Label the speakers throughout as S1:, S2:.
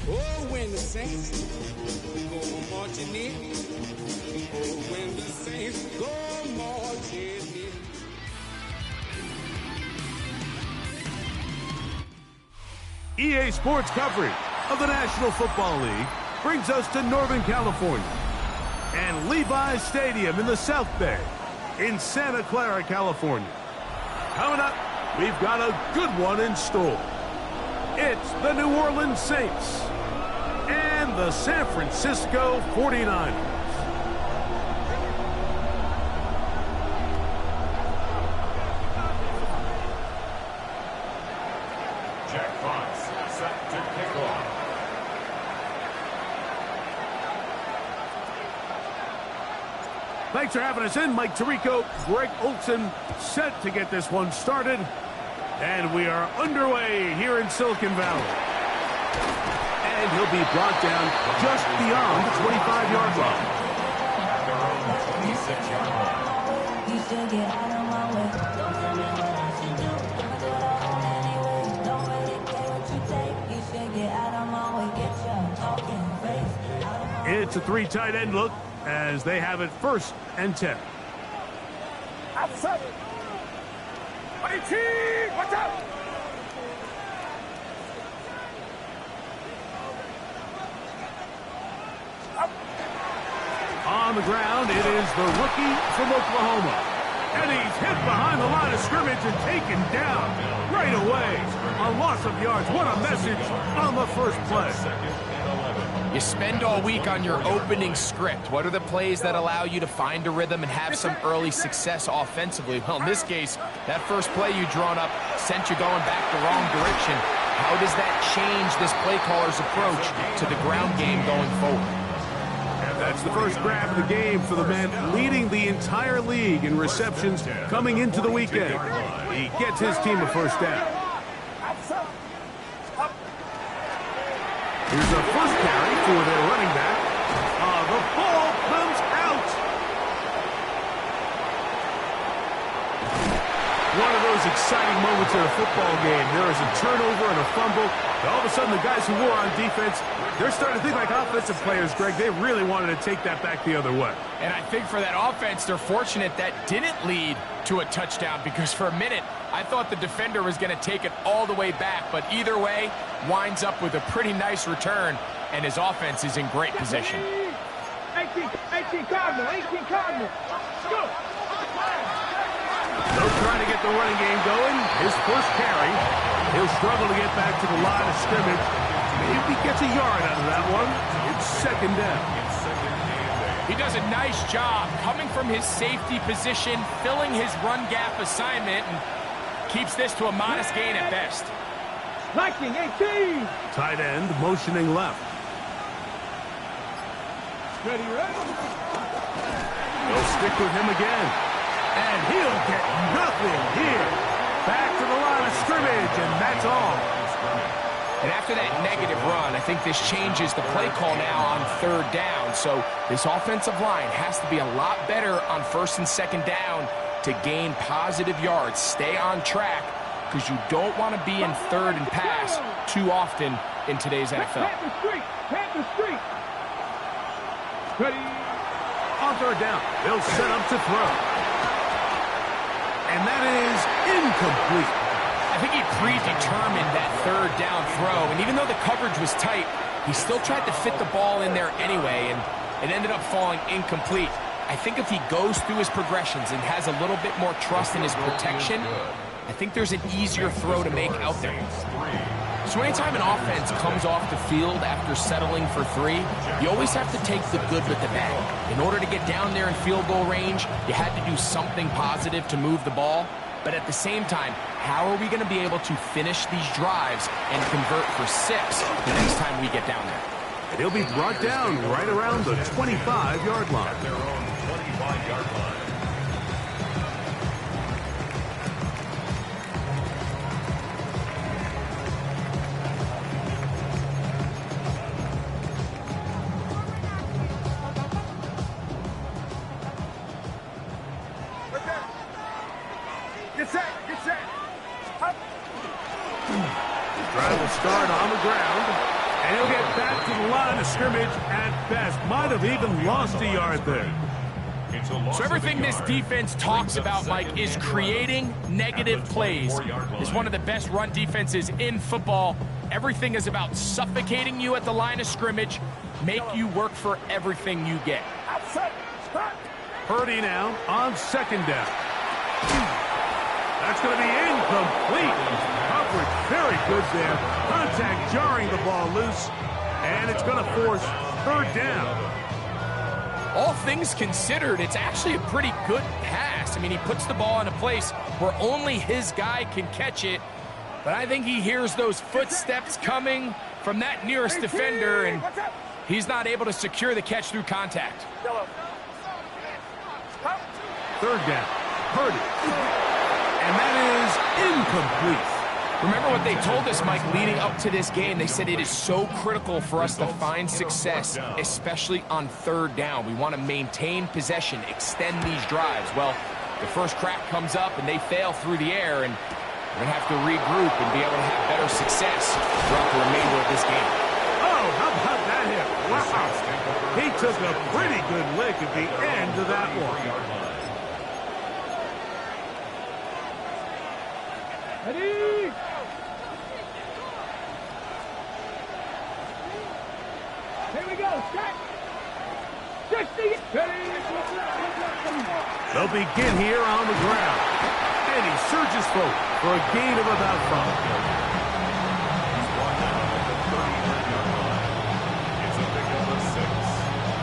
S1: Oh, when the saints go marching in. Oh, when the saints go marching in.
S2: EA Sports coverage of the National Football League brings us to Northern California and Levi's Stadium in the South Bay in Santa Clara, California. Coming up, we've got a good one in store. It's the New Orleans Saints and the San Francisco 49ers. Thanks for having us in. Mike Tirico, Greg Olson, set to get this one started. And we are underway here in Silicon Valley. And he'll be brought down just beyond the 25-yard line.
S3: You should get out of my way. Don't tell me what I should do. I'ma do it all anyway. Don't really care what you take. You should get out of my way. Get your talking face out of my way.
S2: It's a three tight end look as they have it 1st and 10.
S4: Outside. Watch out!
S2: On the ground, it is the rookie from Oklahoma. And he's hit behind the line of scrimmage and taken down right away. A loss of yards. What a message on the first play.
S5: You spend all week on your opening script. What are the plays that allow you to find a rhythm and have some early success offensively? Well, in this case, that first play you drawn up sent you going back the wrong direction. How does that change this play caller's approach to the ground game going forward?
S2: That's the first grab of the game for the man leading the entire league in receptions coming into the weekend. He gets his team a first down. Here's a first carry for their running back. The ball comes out. One of those exciting moments in a football game. There is a turnover and a fumble. All of a sudden, the guys who were on defense, they're starting to think like offensive players, Greg. They really wanted to take that back the other way.
S5: And I think for that offense, they're fortunate that didn't lead to a touchdown, because for a minute, I thought the defender was going to take it all the way back. But either way, winds up with a pretty nice return, and his offense is in great position.
S4: 18 Cardinal. Go!
S2: They'll try to get the running game going. His first carry. He'll struggle to get back to the line of scrimmage. Maybe gets a yard out of that one. It's 2nd down.
S5: He does a nice job coming from his safety position, filling his run gap assignment, and keeps this to a modest gain at best.
S4: 18.
S2: Tight end motioning left.
S4: Ready?
S2: They'll stick with him again. And he'll get nothing here. Back to the line of scrimmage, and that's all.
S5: And after that negative run, I think this changes the play call now on 3rd down. So this offensive line has to be a lot better on 1st and 2nd down to gain positive yards. Stay on track, because you don't want to be in 3rd and pass too often in today's NFL.
S4: Panther Street. Ready?
S2: On 3rd down, they'll set up to throw. And that is incomplete.
S5: I think he predetermined that 3rd down throw, and even though the coverage was tight, he still tried to fit the ball in there anyway, and it ended up falling incomplete. I think if he goes through his progressions and has a little bit more trust in his protection, I think there's an easier throw to make out there. So anytime an offense comes off the field after settling for 3, you always have to take the good with the bad. In order to get down there in field goal range, you had to do something positive to move the ball. But at the same time, how are we going to be able to finish these drives and convert for 6 the next time we get down there?
S2: And he'll be brought down right around the 25-yard line.
S6: Their own 25-yard line.
S4: Get set.
S2: Drive will start on the ground. And he'll get back to the line of scrimmage at best. Might have even lost a yard there.
S5: So everything this defense talks about, Mike, is creating negative plays. It's one of the best run defenses in football. Everything is about suffocating you at the line of scrimmage, make you work for everything you get.
S2: Purdy now on second down. That's going to be incomplete. Coverage very good there. Contact jarring the ball loose. And it's going to force third down.
S5: All things considered, it's actually a pretty good pass. I mean, he puts the ball in a place where only his guy can catch it. But I think he hears those footsteps coming from that nearest defender, and he's not able to secure the catch through contact.
S2: Third down. Purdy. And that is incomplete.
S5: Remember what they told us, Mike, leading up to this game. They said it is so critical for us to find success, especially on third down. We want to maintain possession, extend these drives. Well, the first crack comes up and they fail through the air, and we're going to have to regroup and be able to have better success throughout the remainder of this game.
S2: Oh, how about that hit? Wow. He took a pretty good lick at the end of that one.
S4: Ready? Here we go. Set. 60. Ready.
S2: They'll begin here on the ground. And he surges forward for a gain of about 5.
S6: He's brought down at the 30-yard line. It's a pickup of 6.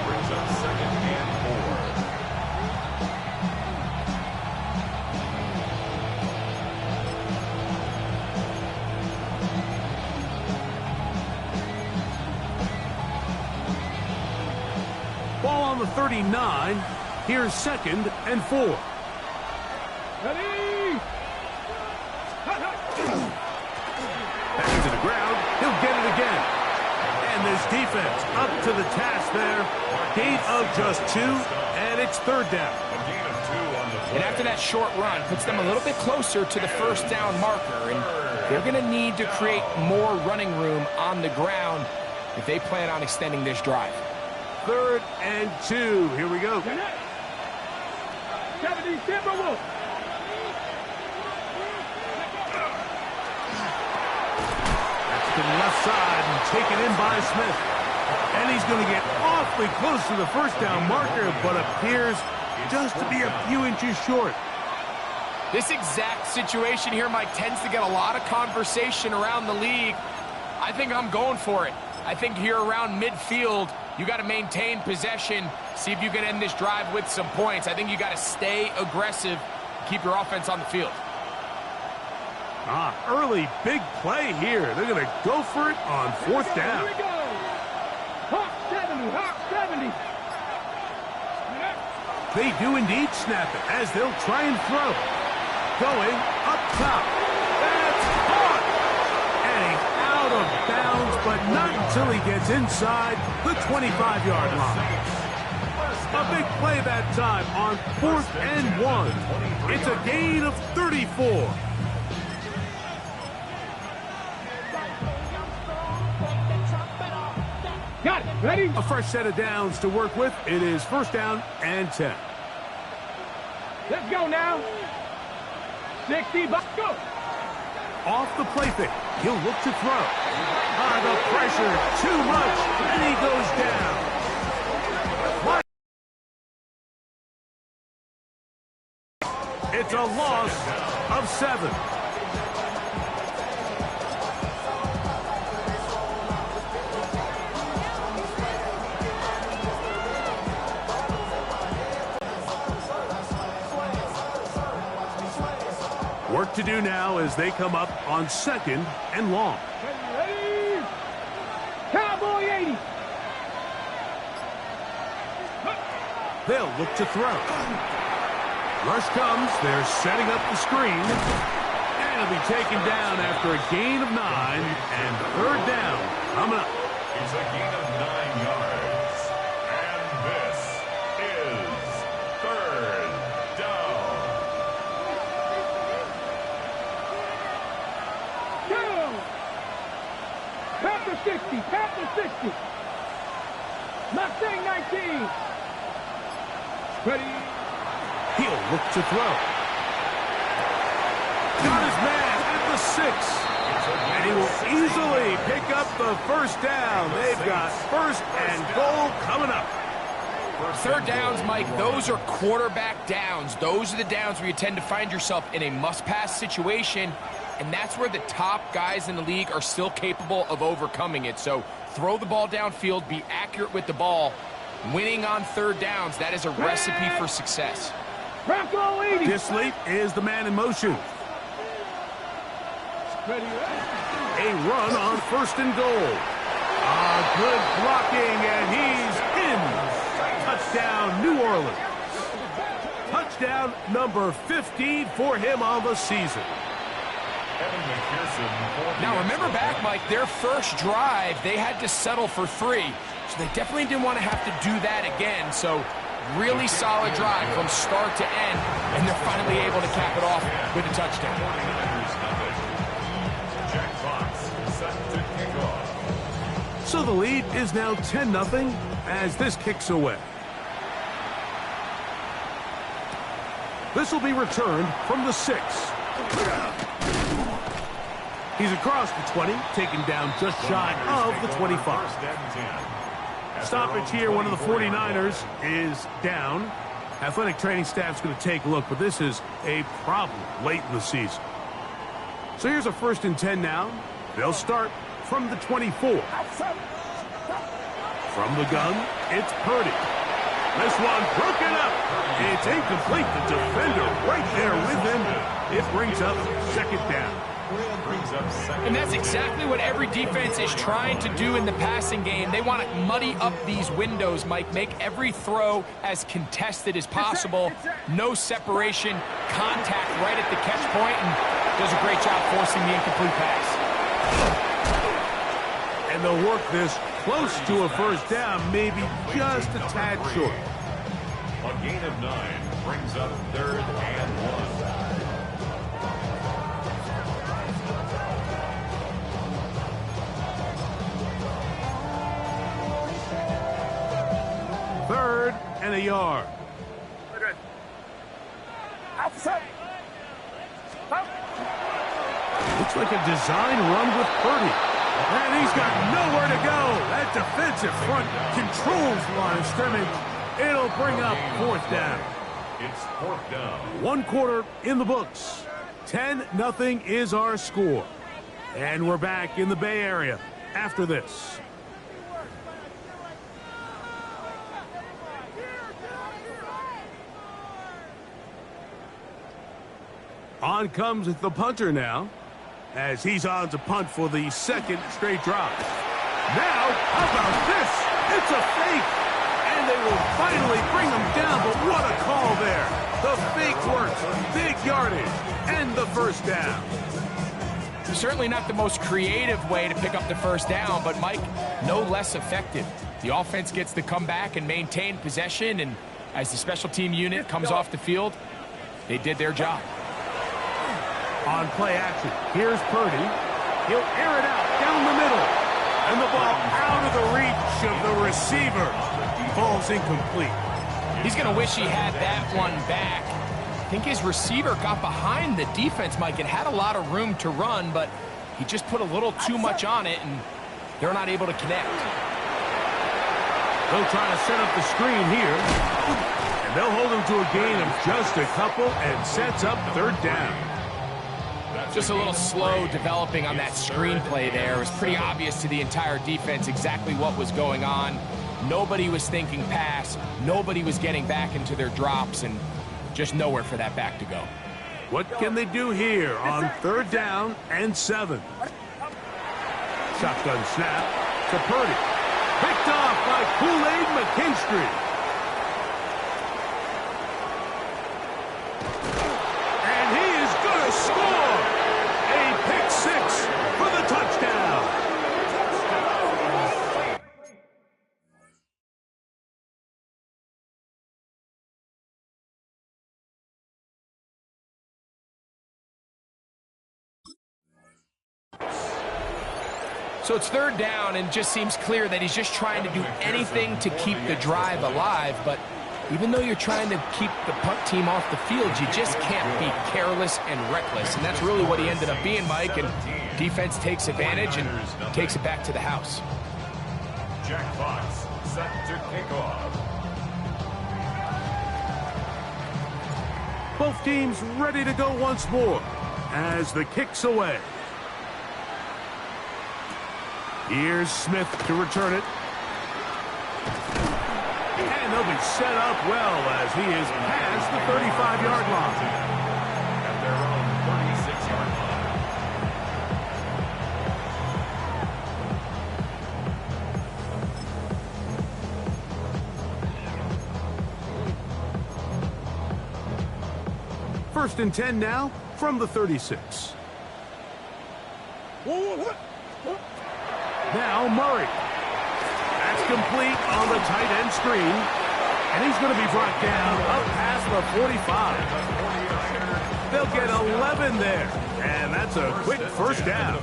S6: Brings up second and 4.
S2: Ball on the 39. Here's second and 4.
S4: Ready.
S2: Back into the ground. He'll get it again. And this defense up to the task there. Gain of just 2, and it's third down.
S6: A gain of 2 on the play.
S5: And after that short run, puts them a little bit closer to the first down marker, and they're going to need to create more running room on the ground if they plan on extending this drive.
S2: Third and 2. Here we go.
S4: 70 Timberwolves.
S2: To the left side and taken in by Smith. And he's going to get awfully close to the first down marker, but appears just to be a few inches short.
S5: This exact situation here, Mike, tends to get a lot of conversation around the league. I think I'm going for it. I think here around midfield, you got to maintain possession, see if you can end this drive with some points. I think you got to stay aggressive, keep your offense on the field.
S2: Early big play here. They're going to go for it on fourth down.
S4: Here we go. Hawk 70. Hawk 70.
S2: They do indeed snap it as they'll try and throw. Going up top. That's caught. And he's out of bounds, but not until he gets inside the 25-yard line. A big play that time on 4th and 1. It's a gain of 34.
S4: Got it. Ready?
S2: A fresh set of downs to work with. It is first down and 10.
S4: Let's go now. 60, go.
S2: Off the play fake. He'll look to throw. The pressure, too much, and he goes down. It's a loss of 7. Work to do now as they come up on 2nd and long.
S4: Ready? Cowboy 80.
S2: They'll look to throw. Rush comes. They're setting up the screen. And he'll be taken down after a gain of 9 and third down coming up.
S6: It's a gain of 9 yards. And this is third down.
S4: Panther 60, Panther 60. Mustang 19. Ready.
S2: He'll look to throw. Got his man at the 6. And he will easily pick up the first down. They've got first and goal coming up.
S5: Third downs, Mike, those are quarterback downs. Those are the downs where you tend to find yourself in a must-pass situation, and that's where the top guys in the league are still capable of overcoming it. So throw the ball downfield, be accurate with the ball. Winning on third downs, that is a recipe for success.
S4: Bronco 80.
S2: Disley is the man in motion.
S4: Ready.
S2: A run on first and goal. Good blocking, and he's in. Touchdown, New Orleans. Touchdown number 15 for him on the season.
S5: Now, remember back, Mike, their first drive, they had to settle for 3. So they definitely didn't want to have to do that again. So really solid drive from start to end, and they're finally able to cap it off with a touchdown.
S6: Jack Fox set to kick off.
S2: So the lead is now 10-0 as this kicks away. This will be returned from the 6. He's across the 20, taken down just shy of the 25. Stoppage here, one of the 49ers is down. Athletic training staff's going to take a look, but this is a problem late in the season. So here's a 1st and 10 now. They'll start from the 24. From the gun, it's Purdy. This one broken up. It's incomplete. The defender right there with him. It brings up second down.
S5: And that's exactly what every defense is trying to do in the passing game. They want to muddy up these windows, Mike. Make every throw as contested as possible. No separation, contact right at the catch point, and does a great job forcing the incomplete pass.
S2: And they'll work this close to a first down, maybe just a tad short.
S6: A gain of 9 brings up 3rd and 1.
S2: Third and a yard. Looks like a design run with Purdy. And he's got nowhere to go. That defensive front controls the line of scrimmage. It'll bring up 4th down.
S6: It's 4th down.
S2: 1 quarter in the books. 10-0 is our score. And we're back in the Bay Area after this. On comes the punter now, as he's on to punt for the 2nd straight drop. Now, how about this? It's a fake, and they will finally bring him down, but what a call there. The fake works, big yardage, and the first down.
S5: Certainly not the most creative way to pick up the first down, but Mike, no less effective. The offense gets to come back and maintain possession, and as the special team unit comes off the field, they did their job.
S2: On play action, here's Purdy. He'll air it out down the middle. And the ball out of the reach of the receiver. Falls incomplete.
S5: He's going to wish he had that one back. I think his receiver got behind the defense, Mike, and had a lot of room to run, but he just put a little too much on it, and they're not able to connect.
S2: They'll try to set up the screen here. And they'll hold him to a gain of just a couple and sets up 3rd down.
S5: Just a little slow developing on that screenplay there. It was pretty obvious to the entire defense exactly what was going on. Nobody was thinking pass. Nobody was getting back into their drops, and just nowhere for that back to go.
S2: What can they do here on 3rd down and 7? Shotgun snap to Purdy. Picked off by Kool-Aid McKinstry. And he is going to score. A pick 6 for the touchdown.
S5: So it's third down, and just seems clear that he's just trying to do anything to keep the drive alive. But even though you're trying to keep the punt team off the field, you just can't be careless and reckless. And that's really what he ended up being, Mike. And defense takes advantage and takes it back to the house.
S6: Jack Fox set to kick off.
S2: Both teams ready to go once more as the kick's away. Here's Smith to return it. And they'll be set up well as he is past the 35-yard line.
S6: At their own 36-yard line.
S2: First and 10 now from the 36. Now Murray. That's complete on the tight end screen. And he's going to be brought down up past the 45. They'll get 11 there. And that's a quick first down.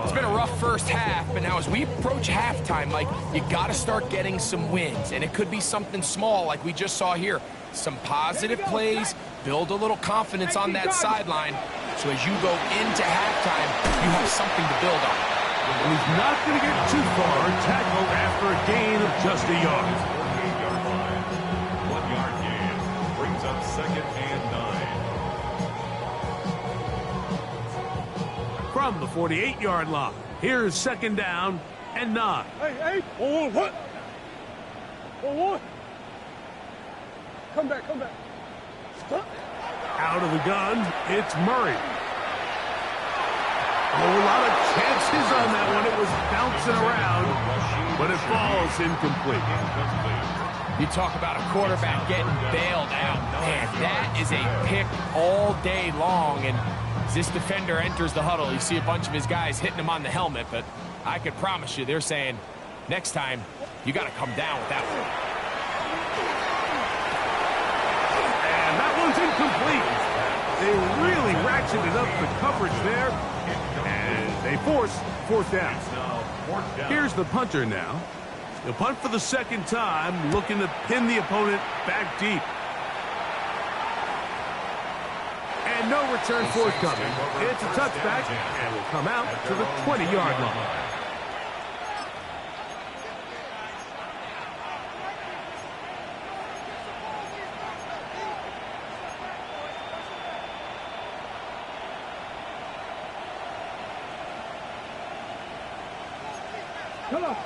S5: It's been a rough first half, but now as we approach halftime, Mike, you got to start getting some wins. And it could be something small like we just saw here. Some positive plays, build a little confidence on that sideline. So as you go into halftime, you have something to build on.
S2: And he's not going to get too far, tackled after a gain of just a yard.
S6: 48-yard line. 1-yard gain. Brings up second and 9.
S2: From the 48-yard line, here's second down and 9.
S4: Hey, hold on, what? Hold on. Come back.
S2: Out of the gun, it's Murray. A lot of chances on that one. It was bouncing around, but it falls incomplete.
S5: You talk about a quarterback getting bailed out. Man, that is a pick all day long. And as this defender enters the huddle, you see a bunch of his guys hitting him on the helmet. But I could promise you, they're saying, next time, you got to come down with that one.
S2: And that one's incomplete. They really ratcheted up the coverage there. And they force fourth down. Here's the punter now. He'll punt for the second time, looking to pin the opponent back deep. And no return forthcoming. It's a touchback, and will come out to the 20-yard line.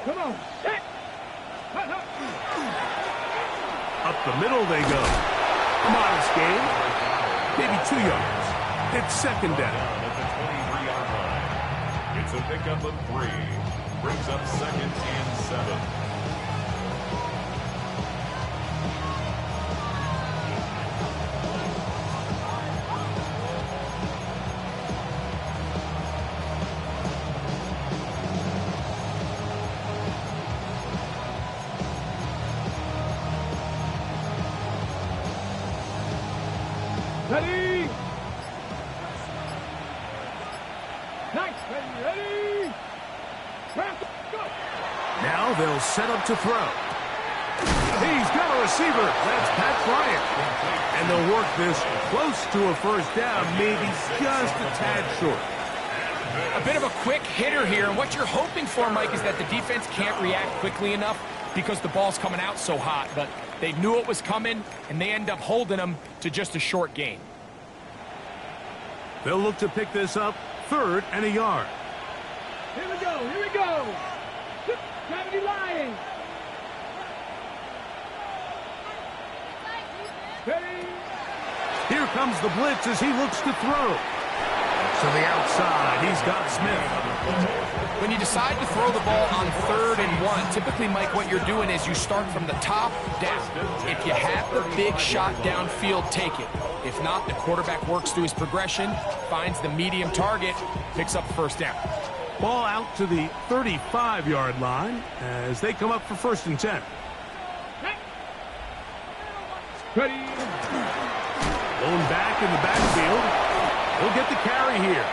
S4: Come on. Set.
S2: Up the middle they go. A modest gain. Maybe 2 yards. It's second down.
S6: At the 23-yard line. It's a pickup of 3. Brings up second and 7.
S4: Ready? Nice. Ready? Go.
S2: Now they'll set up to throw. He's got a receiver. That's Pat Bryant. And they'll work this close to a first down, maybe just a tad short.
S5: A bit of a quick hitter here, and what you're hoping for, Mike, is that the defense can't react quickly enough because the ball's coming out so hot. But they knew it was coming, and they end up holding them to just a short gain.
S2: They'll look to pick this up, 3rd and a yard.
S4: Here we go. Gravity line. Ready?
S2: Here comes the blitz as he looks to throw. To the outside, he's got Smith.
S5: When you decide to throw the ball on 3rd and 1, typically, Mike, what you're doing is you start from the top down. If you have the big shot downfield, take it. If not, the quarterback works through his progression, finds the medium target, picks up first down.
S2: Ball out to the 35-yard line as they come up for 1st and 10.
S4: Ready?
S2: Blown back in the backfield. He'll get the carry here.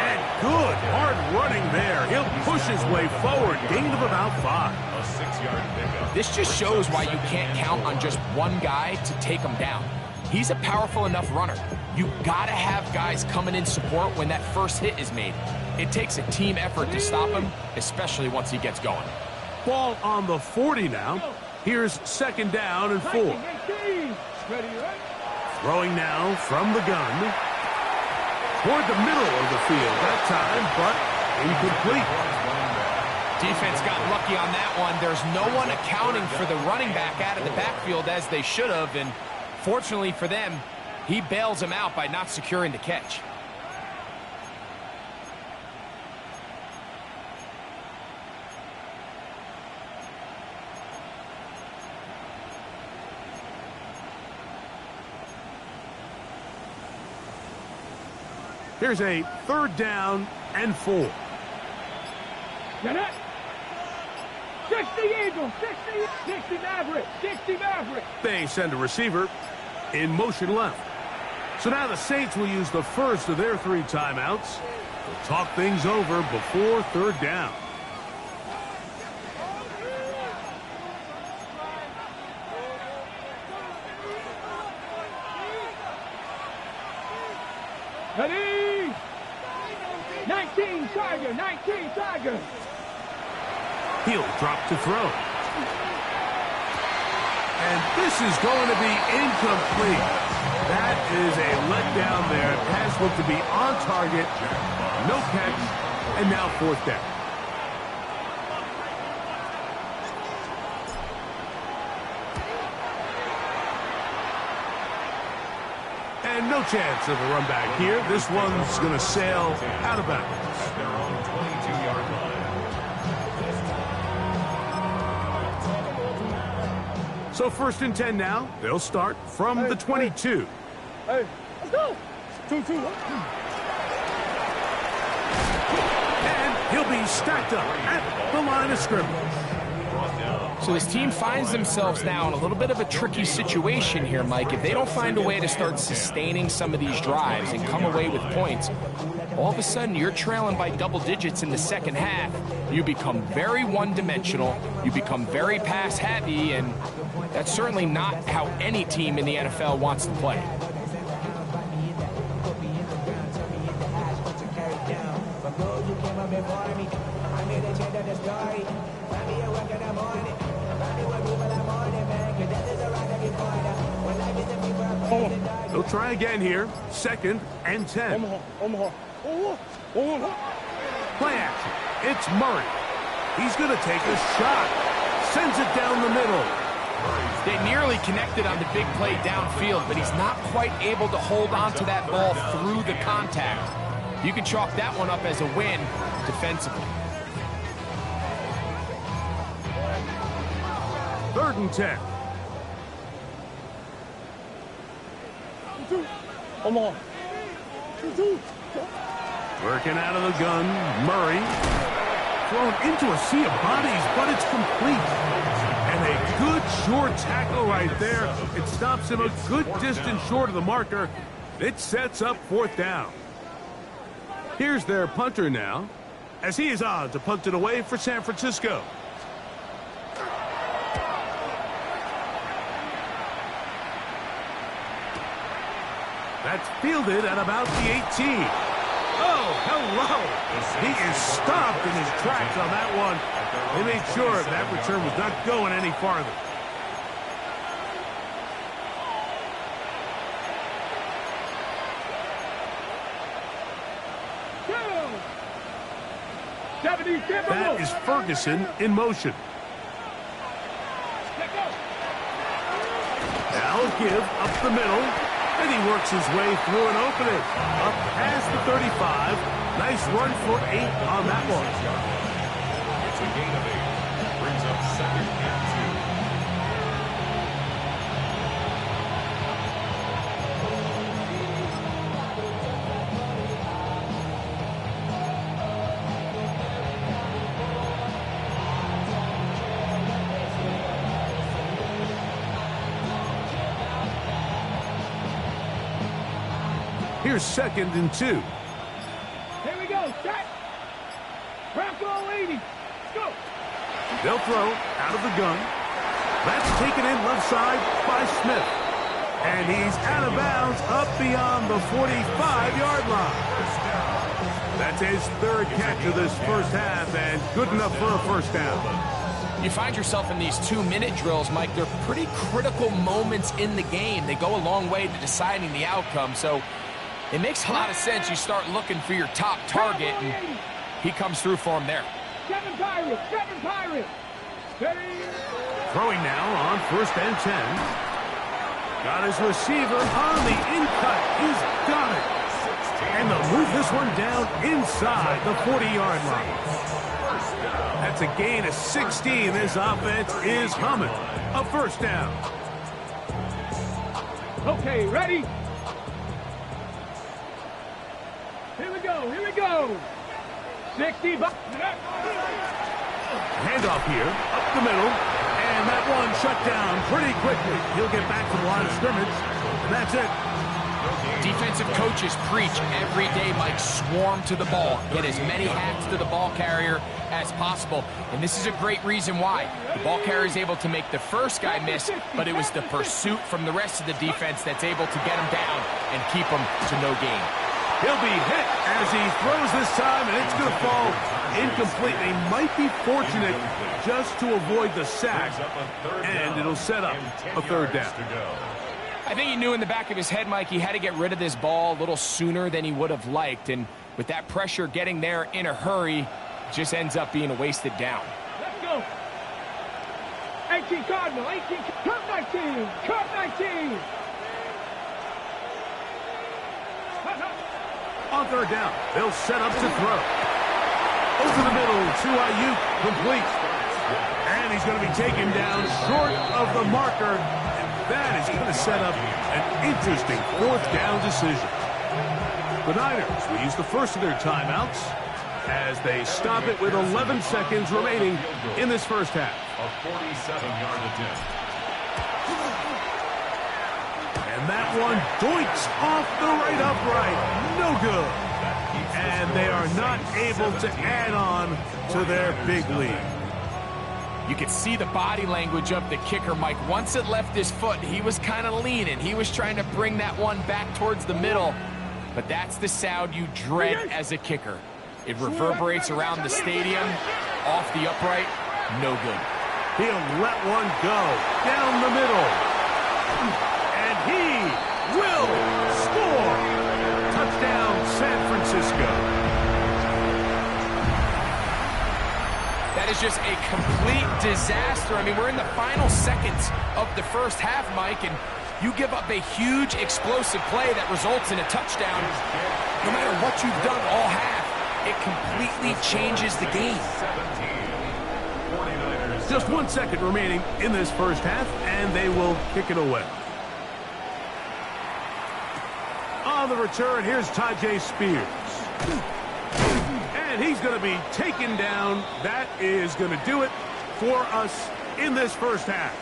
S2: And good hard running there. He'll push his way forward. Gain of about 5.
S6: A 6-yard pickup.
S5: This just shows why you can't count on just one guy to take him down. He's a powerful enough runner. You gotta have guys coming in support when that first hit is made. It takes a team effort to stop him, especially once he gets going.
S2: Ball on the 40 now. Here's 2nd down and 4. Throwing now from the gun. Toward the middle of the field that time, but incomplete.
S5: Defense got lucky on that one. There's no one accounting for the running back out of the backfield as they should have, and fortunately for them, he bails him out by not securing the catch.
S2: Here's a 3rd down and 4.
S4: Get it? 60 Eagles, 60 Maverick, 60 Maverick.
S2: They send a receiver in motion left. So now the Saints will use the first of their 3 timeouts to talk things over before 3rd down.
S4: Ready? 19 Tiger.
S2: He'll drop to throw. And this is going to be incomplete. That is a letdown there. Pass looked to be on target. No catch. And now 4th down. And no chance of a run back here. This one's going to sail out of bounds.
S6: At their own 22-yard line.
S2: So 1st and 10 now. They'll start from the 22.
S4: Hey, let's go. 2-2.
S2: And he'll be stacked up at the line of scrimmage.
S5: So this team finds themselves now in a little bit of a tricky situation here, Mike. If they don't find a way to start sustaining some of these drives and come away with points, all of a sudden you're trailing by double digits in the 2nd half. You become very one-dimensional, you become very pass-heavy, and that's certainly not how any team in the NFL wants to play.
S2: They'll try again here. 2nd and 10. Play action. It's Murray. He's going to take a shot. Sends it down the middle.
S5: They nearly connected on the big play downfield, but he's not quite able to hold on to that ball through the contact. You can chalk that one up as a win defensively.
S2: 3rd and 10. Working out of the gun, Murray. Thrown into a sea of bodies, but it's complete. And a good short tackle right there. It stops him a good distance short of the marker. It sets up 4th down. Here's their punter now, as he is on to punt it away for San Francisco. That's fielded at about the 18. Oh, hello. He is stopped in his tracks on that one. They made sure that return was not going any farther. That is Ferguson in motion. Now a give up the middle. And he works his way through an opening. Up past the 35. Nice run for 8 on that one.
S6: It's a gain of 8. Brings up 2nd and 2.
S2: Here's 2nd and 2.
S4: Here we go. Set. Bronco 80. Go.
S2: They'll throw out of the gun. That's taken in left side by Smith. And he's out of bounds up beyond the 45-yard line. That's his 3rd catch of this first half, and good enough for a first down.
S5: You find yourself in these 2-minute drills, Mike. They're pretty critical moments in the game. They go a long way to deciding the outcome, so it makes a lot of sense. You start looking for your top target, and he comes through for him there.
S4: 7 Pirates. 7 Pirates. Steady.
S2: Throwing now on 1st and 10. Got his receiver on the in-cut. He's got it. And they'll move this one down inside the 40-yard line. That's a gain of 16. This offense is humming. A first down.
S4: Okay, ready? Here we go. Here we go. 60.
S2: Handoff here, up the middle, and that one shut down pretty quickly. He'll get back to the line of scrimmage, and that's it.
S5: Defensive coaches preach every day, Mike, swarm to the ball. Get as many hacks to the ball carrier as possible. And this is a great reason why. The ball carrier is able to make the first guy miss, but it was the pursuit from the rest of the defense that's able to get him down and keep him to no gain.
S2: He'll be hit as he throws this time, and it's going to fall incomplete. They might be fortunate just to avoid the sack, and it'll set up a 3rd down.
S5: I think he knew in the back of his head, Mike, he had to get rid of this ball a little sooner than he would have liked. And with that pressure getting there in a hurry, just ends up being a wasted down.
S4: Let's go. 18 Cardinal. 18. Cut 19. Cut 19.
S2: On 3rd down, they'll set up to throw. Over the middle to Ayuk, complete. And he's going to be taken down short of the marker. And that is going to set up an interesting 4th down decision. The Niners will use the first of their timeouts as they stop it with 11 seconds remaining in this first half.
S6: A 47-yard attempt.
S2: And that one doinks off the right upright. No good. And they are not able to add on to their big lead.
S5: You could see the body language of the kicker, Mike. Once it left his foot, he was kind of leaning. He was trying to bring that one back towards the middle. But that's the sound you dread as a kicker. It reverberates around the stadium, off the upright, no good.
S2: He'll let one go down the middle. And he will score. Touchdown, San Francisco.
S5: That is just a complete disaster. I mean, we're in the final seconds of the first half, Mike, and you give up a huge explosive play that results in a touchdown. No matter what you've done all half, it completely changes the game.
S2: Just 1 second remaining in this first half, and they will kick it away. On the return, here's Tyjae Spears. And he's going to be taken down. That is going to do it for us in this first half.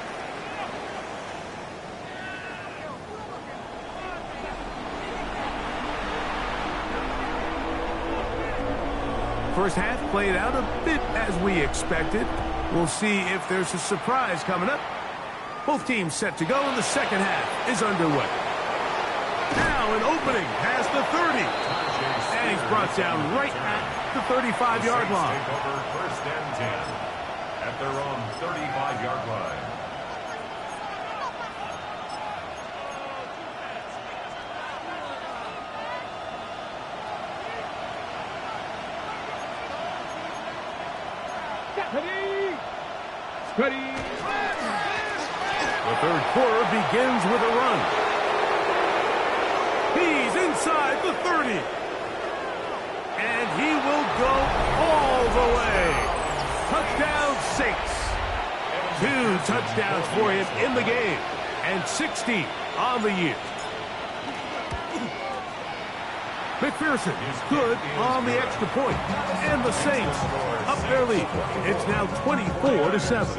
S2: First half played out a bit as we expected. We'll see if there's a surprise coming up. Both teams set to go, and the second half is underway. Now an opening past the 30. And he's brought down right at the 35-yard line.
S6: Take over 1st and 10 at their own 35-yard line.
S4: Ready.
S2: The third quarter begins with a run. He's inside the 30. And he will go all the way. Touchdown, Saints. 2 touchdowns for him in the game. And 60 on the year. McPherson is good on the extra point. And the Saints up their lead. It's now 24-7.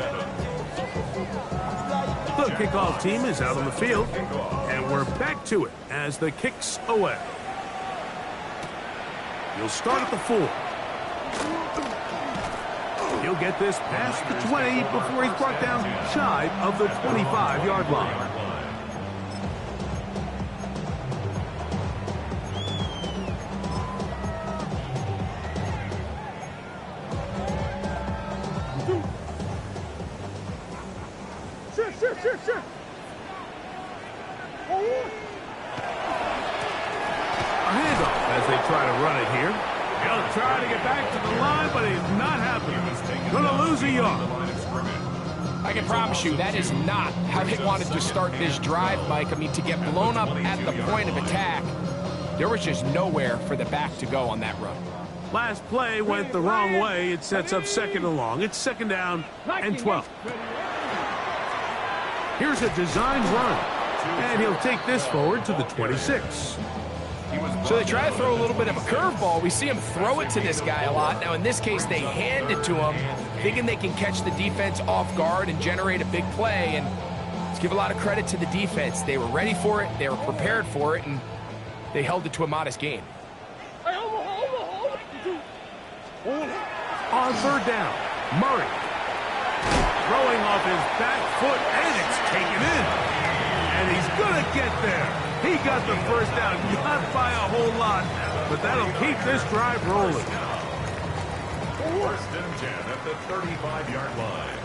S2: The kickoff team is out on the field. And we're back to it as the kick's away. He'll start at the 4. He'll get this past the 20 before he's brought down shy of the 25-yard line.
S4: Sure.
S2: A handoff as they try to run it here. He'll try to get back to the line, but he's not happy. Going to lose a yard.
S5: I can promise you that is not how they wanted to start this drive, Mike. I mean, to get blown up at the point of attack, there was just nowhere for the back to go on that run.
S2: Last play went the wrong way. It sets up 2nd and long. It's 2nd down and 12. Here's a designed run, and he'll take this forward to the 26.
S5: So they try to throw a little bit of a curveball. We see him throw it to this guy a lot. Now, in this case, they hand it to him, thinking they can catch the defense off guard and generate a big play. And let's give a lot of credit to the defense. They were ready for it, they were prepared for it, and they held it to a modest gain.
S2: On 3rd down, Murray. Throwing off his back foot, and it's taken in. And he's going to get there. He got the 1st down, not by a whole lot, but that'll keep this drive rolling.
S6: 1st and 10 at the 35-yard line.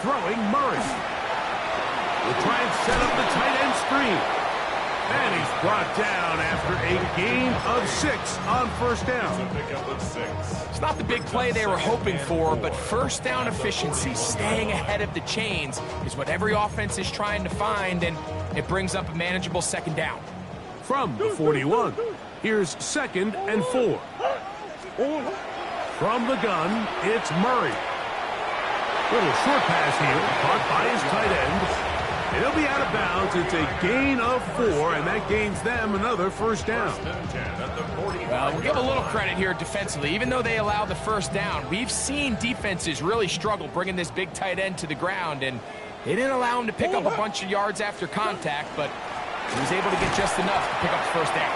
S2: Throwing Murray. Will try and set up the tight end screen. And he's brought down after a gain of 6 on 1st down.
S6: Pickup of 6.
S5: It's not the big play they were hoping for, but 1st down efficiency, staying ahead of the chains, is what every offense is trying to find, and it brings up a manageable 2nd down.
S2: From the 41, here's 2nd and 4. From the gun, it's Murray. Little short pass here, caught by his tight end. And he'll be out of bounds. It's a gain of 4, and that gains them another 1st down.
S5: Well, we'll give a little credit here defensively. Even though they allowed the 1st down, we've seen defenses really struggle bringing this big tight end to the ground, and they didn't allow him to pick up a bunch of yards after contact, but he was able to get just enough to pick up the 1st down.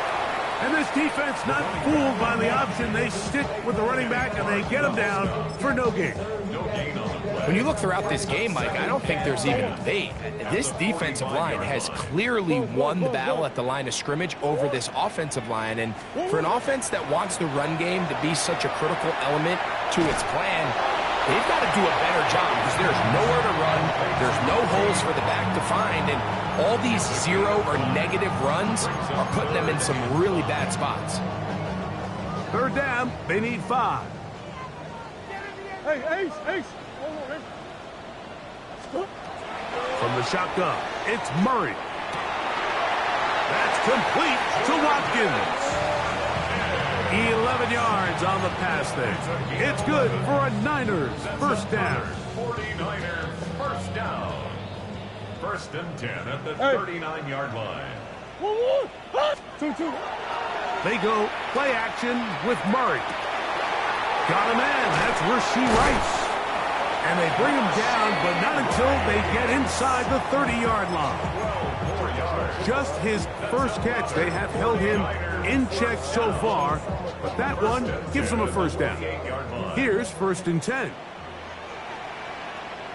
S2: And this defense not fooled by the option. They stick with the running back, and they get him down for no gain.
S5: When you look throughout this game, Mike, I don't think there's even a debate. This defensive line has clearly won the battle at the line of scrimmage over this offensive line. And for an offense that wants the run game to be such a critical element to its plan, they've got to do a better job because there's nowhere to run. There's no holes for the back to find. And all these 0 or negative runs are putting them in some really bad spots.
S2: 3rd down, they need 5.
S4: Hey, Ace.
S2: From the shotgun, it's Murray. That's complete to Watkins. 11 yards on the pass there. It's good for a Niners 1st down.
S6: 49ers 1st down. 1st and 10 at the 39-yard line.
S4: 2.
S2: They go play action with Murray. Got a man. That's Rashee Rice. And they bring him down, but not until they get inside the 30-yard line. Just his 1st catch. They have held him in check so far, but that one gives him a 1st down. Here's 1st and 10.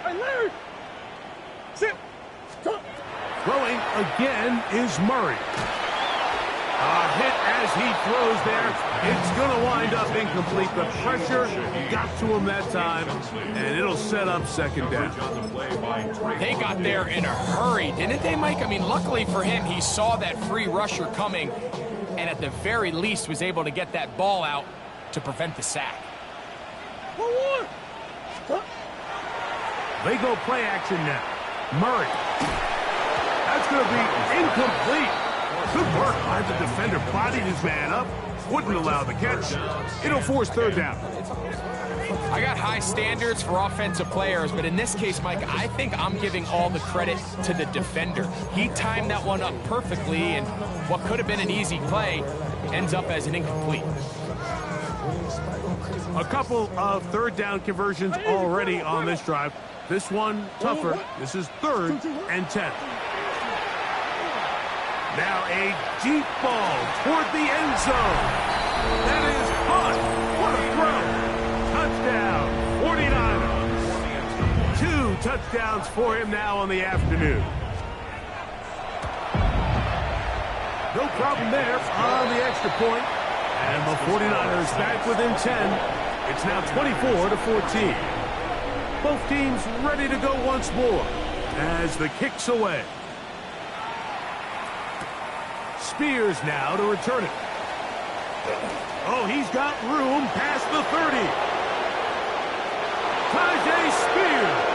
S4: Hey, Larry! Sit!
S2: Throwing again is Murray. A hit as he throws there. It's going to wind up incomplete. The pressure got to him that time, and it'll set up 2nd down.
S5: They got there in a hurry, didn't they, Mike? I mean, luckily for him, he saw that free rusher coming, and at the very least was able to get that ball out to prevent the sack.
S2: They go play action now. Murray. That's going to be incomplete. Good work by the defender. Bodied his man up. Wouldn't allow the catch. It'll force 3rd down.
S5: I got high standards for offensive players, but in this case, Mike, I think I'm giving all the credit to the defender. He timed that one up perfectly, and what could have been an easy play ends up as an incomplete.
S2: A couple of 3rd down conversions already on this drive. This one tougher. This is 3rd and 10. Now a deep ball toward the end zone. That is caught. What a throw. Touchdown, 49ers. 2 touchdowns for him now on the afternoon. No problem there on the extra point. And the 49ers back within 10. It's now 24-14. Both teams ready to go once more as the kick's away. Spears now to return it. Oh, he's got room past the 30. Tyjae Spears.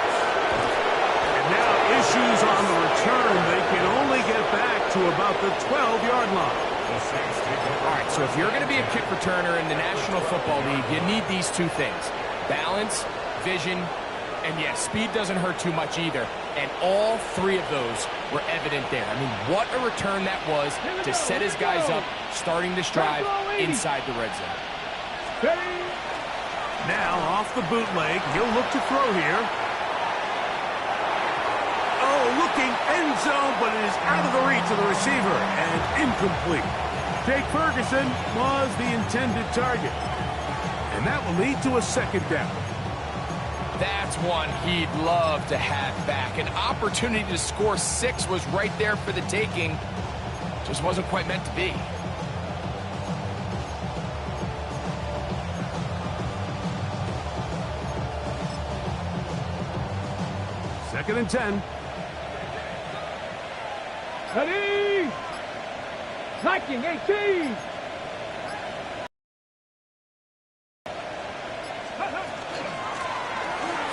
S2: And now issues on the return. They can only get back to about the 12-yard line.
S5: All right, so if you're going to be a kick returner in the National Football League, you need these two things: balance, vision, and yes, speed doesn't hurt too much either. And all three of those were evident there. I mean, what a return that was to set his guys up, starting this drive inside the red zone.
S2: Now off the bootleg, he'll look to throw here. Oh, looking end zone, but it is out of the reach of the receiver and incomplete. Jake Ferguson was the intended target. And that will lead to a second down.
S5: That's one he'd love to have back. An opportunity to score 6 was right there for the taking. Just wasn't quite meant to be.
S2: Second and 10.
S4: Ready! Liking 18!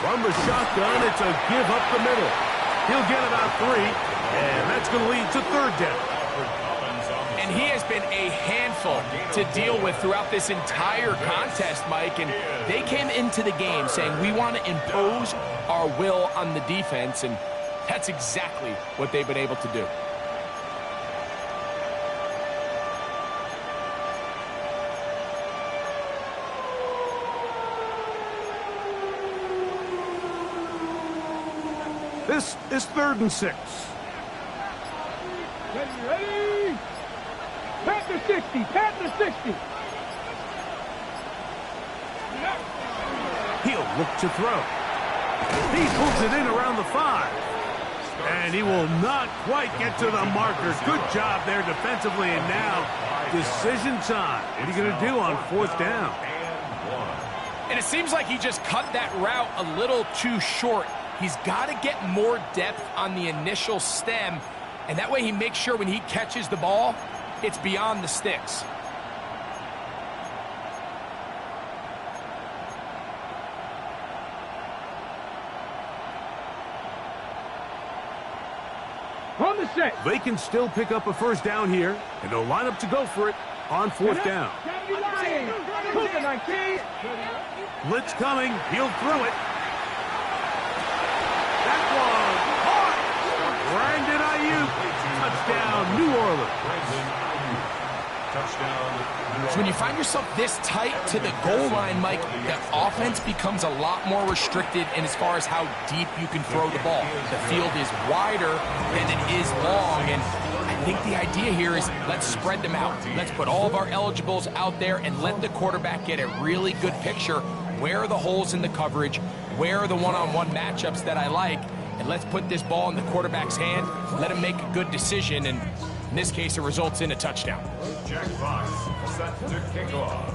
S2: From the shotgun, it's a give up the middle. He'll get about 3, and that's going to lead to third down.
S5: And he has been a handful to deal with throughout this entire contest, Mike. And they came into the game saying, we want to impose our will on the defense, and that's exactly what they've been able to do.
S2: This is 3rd and 6.
S4: Ready? Panther 60, Panther 60.
S2: He'll look to throw. He pulls it in around the 5. And he will not quite get to the marker. Good job there defensively, and now decision time. What are you going to do on 4th down?
S5: And it seems like he just cut that route a little too short. He's got to get more depth on the initial stem, and that way he makes sure when he catches the ball, it's beyond the sticks.
S4: On the set.
S2: They can still pick up a first down here, and they'll line up to go for it on 4th down. Blitz coming. He'll throw it. That one caught. Brandon Ayuk. Touchdown, New Orleans.
S5: So when you find yourself this tight to the goal line, Mike, the offense becomes a lot more restricted in as far as how deep you can throw the ball. The field is wider than it is long, and I think the idea here is let's spread them out. Let's put all of our eligibles out there and let the quarterback get a really good picture. Where are the holes in the coverage? Where are the one-on-one matchups that I like? And let's put this ball in the quarterback's hand, let him make a good decision, and in this case, it results in a touchdown.
S6: Jack Fox set to kick off.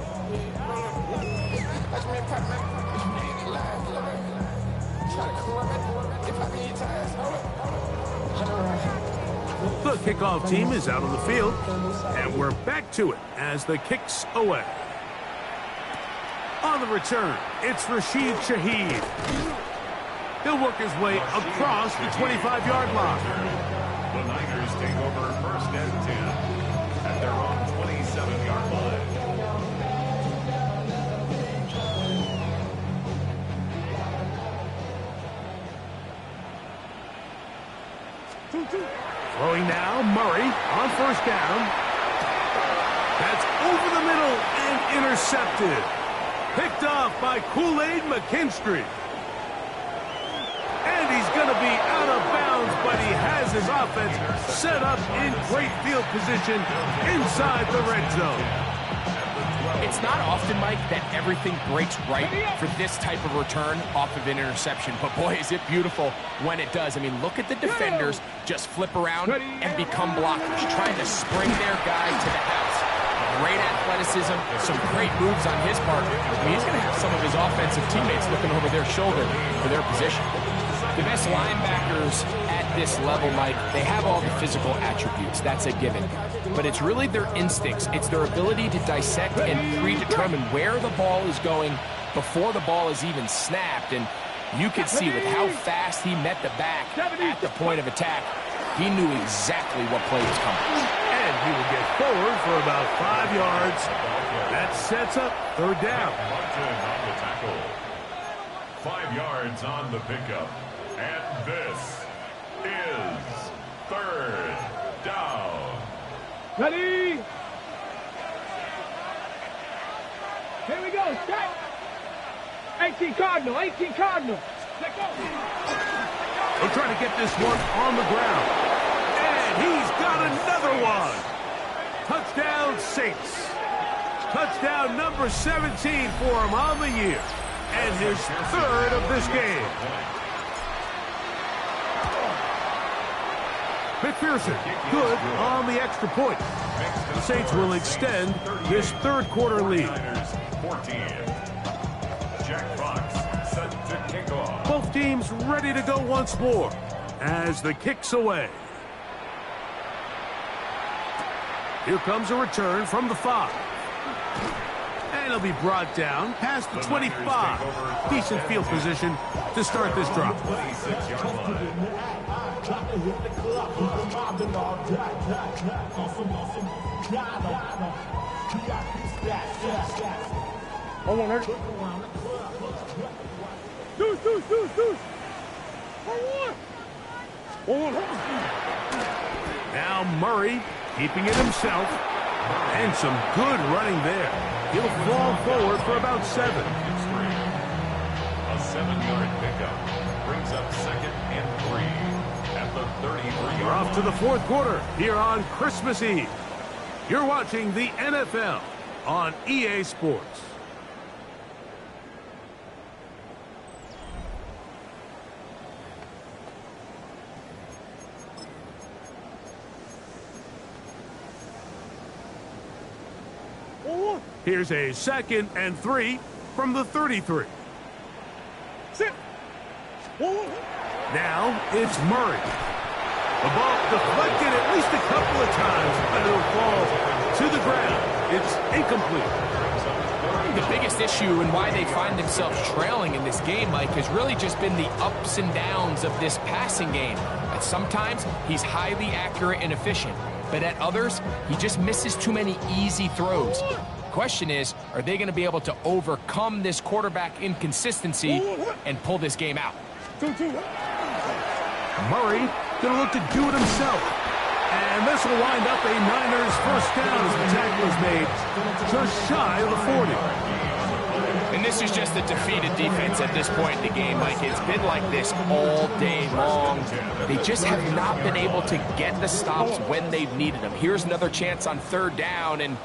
S2: The kickoff team is out on the field, and we're back to it as the kick's away. On the return, it's Rashid Shaheed. He'll work his way across the 25-yard line.
S6: The Niners take over 1st and 10 at their own 27-yard line.
S2: Throwing now, Murray on 1st down. That's over the middle and intercepted. Picked off by Kool-Aid McKinstry. And he's going to be out of bounds, but he has has his offense set up in great field position inside the red zone.
S5: It's not often, Mike, that everything breaks right for this type of return off of an interception. But, boy, is it beautiful when it does. I mean, look at the defenders just flip around and become blockers, trying to spring their guy to the house. Great athleticism, some great moves on his part. I mean, he's going to have some of his offensive teammates looking over their shoulder for their position. The best linebackers at this level, Mike, they have all the physical attributes. That's a given. But it's really their instincts. It's their ability to dissect and predetermine where the ball is going before the ball is even snapped. And you could see with how fast he met the back at the point of attack, he knew exactly what play was coming.
S2: And he will get forward for about 5 yards. That sets up third down.
S6: Martin on the tackle. 5 yards on the pickup. And this is third down.
S4: Ready? Here we go. Set. 18 Cardinal. 18 Cardinal. Let go.
S2: They're trying to get this one on the ground. And he's got another one. Touchdown, Saints. Touchdown number 17 for him on the year. And his third of this game. McPherson, good on the extra point. The Saints will extend this third quarter lead.
S6: 14. Jack Fox set to kick off.
S2: Both teams ready to go once more as the kick's away. Here comes a return from the 5. And it'll be brought down past the 25. Decent field position to start this drive.
S6: 26-yard line.
S2: Now Murray keeping it himself. And some good running there. He'll fall forward for about 7.
S6: A 7-yard pickup brings up 2nd and 3 at the 33-yard
S2: We're off to the fourth quarter here on Christmas Eve. You're watching the NFL on EA Sports. Here's a 2nd and 3 from the 33.
S4: Sit.
S2: Now it's Murray. The ball deflected at least a couple of times, but it'll fall to the ground. It's incomplete.
S5: The biggest issue and why they find themselves trailing in this game, Mike, has really just been the ups and downs of this passing game. At sometimes, he's highly accurate and efficient, but at others, he just misses too many easy throws. Question is, are they going to be able to overcome this quarterback inconsistency and pull this game out?
S2: Murray going to look to do it himself. And this will wind up a Niners first down as the tackle is made just shy of the 40.
S5: And this is just a defeated defense at this point in the game, Mike. It's been like this all day long. They just have not been able to get the stops when they've needed them. Here's another chance on third down, and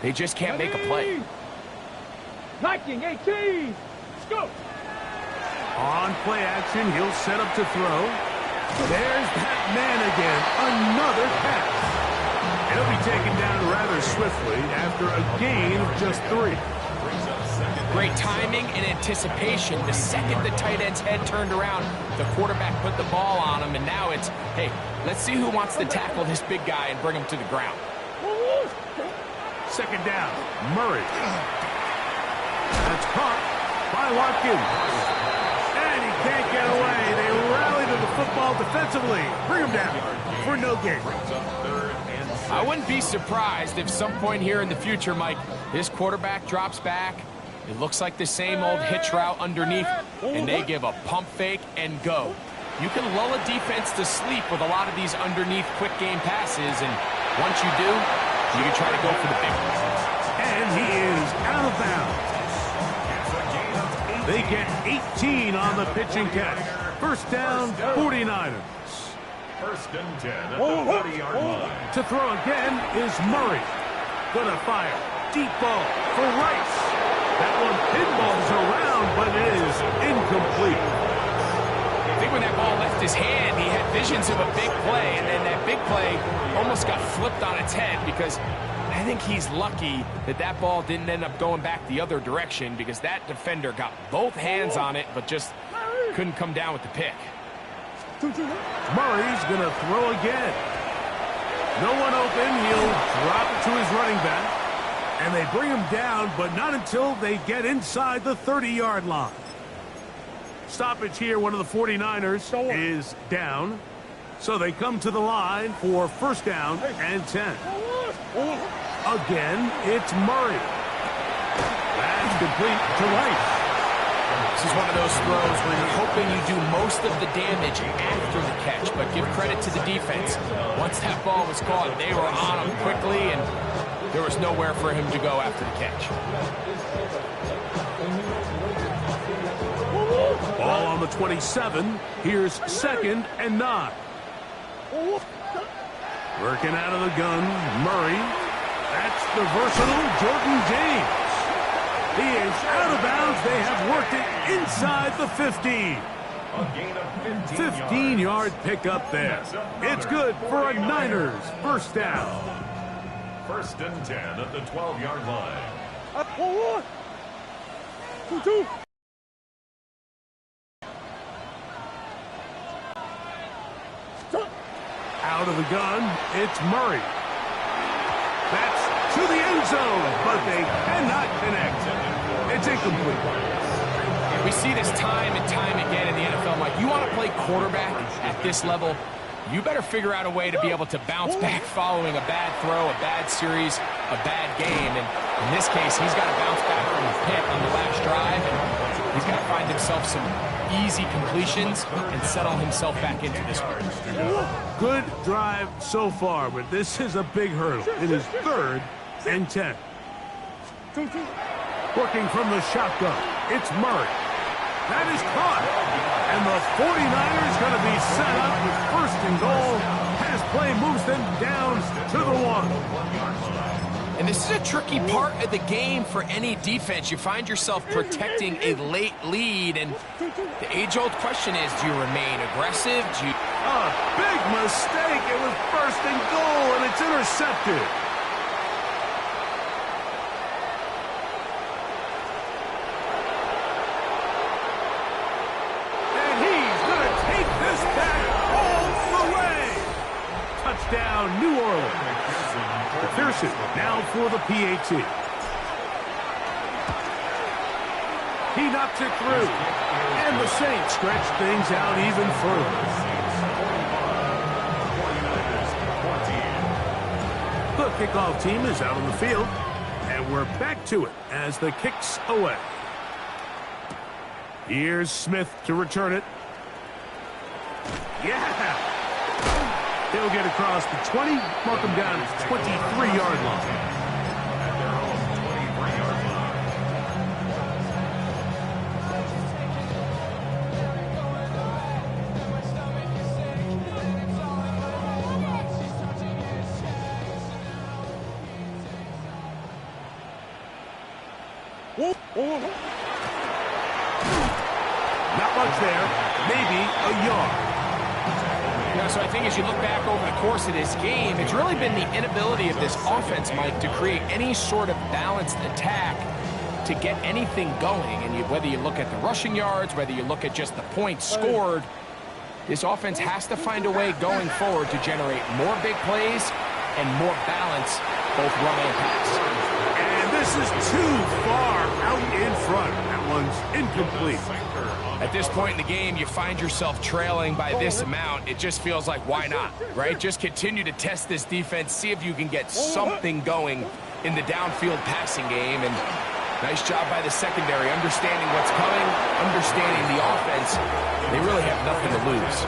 S5: they just can't make a play.
S4: 19, 18. Let's go.
S2: On play action, he'll set up to throw. There's that man again. Another pass. He'll be taken down rather swiftly after a gain of just 3.
S5: Great timing and anticipation. The second the tight end's head turned around, the quarterback put the ball on him, and now it's, hey, let's see who wants to tackle this big guy and bring him to the ground.
S2: 2nd down, Murray. That's caught by Watkins. And he can't get away. They rally to the football defensively. Bring him down for no gain.
S5: I wouldn't be surprised if some point here in the future, Mike, this quarterback drops back. It looks like the same old hitch route underneath, and they give a pump fake and go. You can lull a defense to sleep with a lot of these underneath quick game passes, and once you do, you can try to go for the big one.
S2: And he is out of bounds. They get 18 on the pitch and catch. First down, 49ers.
S6: First and 10 at the 40-yard line.
S2: To throw again is Murray. Gonna fire. Deep ball for Rice. That one pinballs around, but it is incomplete.
S5: I think when that ball left his hand, he had visions of a big play, and then that big play almost got flipped on its head because I think he's lucky that that ball didn't end up going back the other direction because that defender got both hands on it but just couldn't come down with the pick.
S2: Murray's gonna throw again. No one open. He'll drop it to his running back. And they bring him down, but not until they get inside the 30-yard line. Stoppage here, one of the 49ers is down. So they come to the line for first down and 10. Again, it's Murray. That's complete to Rice.
S5: This is one of those throws where you're hoping you do most of the damage after the catch, but give credit to the defense. Once that ball was caught, they were on him quickly, and there was nowhere for him to go after the catch.
S2: Ball on the 27. Here's second and 9. Working out of the gun, Murray. That's the versatile Jordan James. He is out of bounds. They have worked it inside the 15.
S6: A gain of
S2: 15-yard pickup there. It's good for a Niners first down.
S6: First and 10 at the 12-yard line.
S2: Out of the gun, it's Murray. That's to the end zone, but they cannot connect. It's incomplete.
S5: We see this time and time again in the NFL, Mike. You want to play quarterback at this level, you better figure out a way to be able to bounce back following a bad throw, a bad series, a bad game. And in this case, he's got to bounce back from a pick on the last drive. And he's got to find himself some easy completions and settle himself back into this one.
S2: Good drive so far, but this is a big hurdle. It is third and 10. Working from the shotgun, it's Murray. That is caught. And the 49ers going to be set up with first and goal. Pass play moves them down to the 1.
S5: And this is a tricky part of the game for any defense. You find yourself protecting a late lead, and the age-old question is, do you remain aggressive? Do you...
S2: A big mistake. It was first and goal, and it's intercepted. And he's going to take this back all the way. Touchdown, New Orleans. McPherson now for the PAT. He knocks it through. And the Saints stretch things out even further. The kickoff team is out on the field. And we're back to it as the kick's away. Here's Smith to return it. Yeah! He'll get across the 20, mark him down at the 23-yard line.
S6: At their own 23-yard line.
S2: Not much there, maybe a yard.
S5: Yeah, so I think as you look back over the course of this game, it's really been the inability of this offense, Mike, to create any sort of balanced attack to get anything going. And whether you look at the rushing yards, whether you look at just the points scored, this offense has to find a way going forward to generate more big plays and more balance, both run and pass.
S2: And this is too far out in front. That one's incomplete.
S5: At this point in the game, you find yourself trailing by this amount. It just feels like, why not, right? Just continue to test this defense, see if you can get something going in the downfield passing game. And nice job by the secondary, understanding what's coming, understanding the offense. They really have nothing to lose.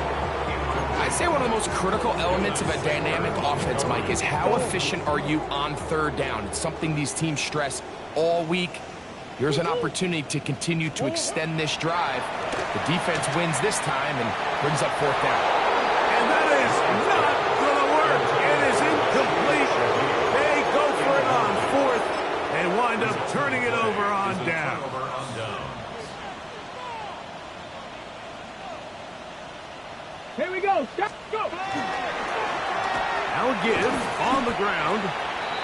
S5: I'd say one of the most critical elements of a dynamic offense, Mike, is how efficient are you on third down? It's something these teams stress all week. Here's an opportunity to continue to extend this drive. The defense wins this time and brings up fourth down.
S2: And that is turning it over on down.
S4: Here we go. Stop. Go.
S2: Now again, on the ground.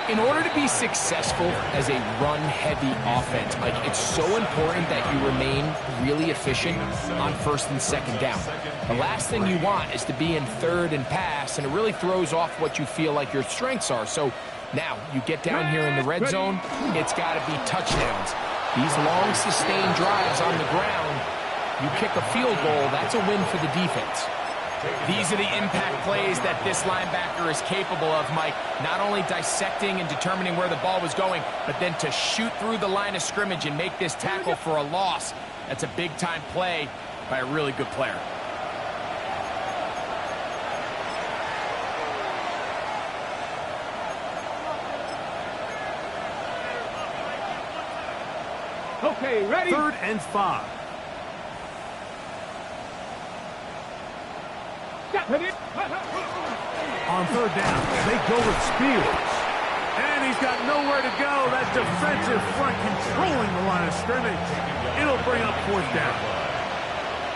S5: In order to be successful as a run-heavy offense, Mike, it's so important that you remain really efficient on first and second down. The last thing you want is to be in third and pass, and it really throws off what you feel like your strengths are. So now you get down here in the red zone, it's got to be touchdowns. These long, sustained drives on the ground, you kick a field goal, that's a win for the defense. These are the impact plays that this linebacker is capable of, Mike. Not only dissecting and determining where the ball was going, but then to shoot through the line of scrimmage and make this tackle for a loss. That's a big-time play by a really good player.
S4: Okay, ready?
S2: 3rd and 5. On 3rd down, they go with Spears. And he's got nowhere to go. That defensive front controlling the line of scrimmage. It'll bring up 4th down.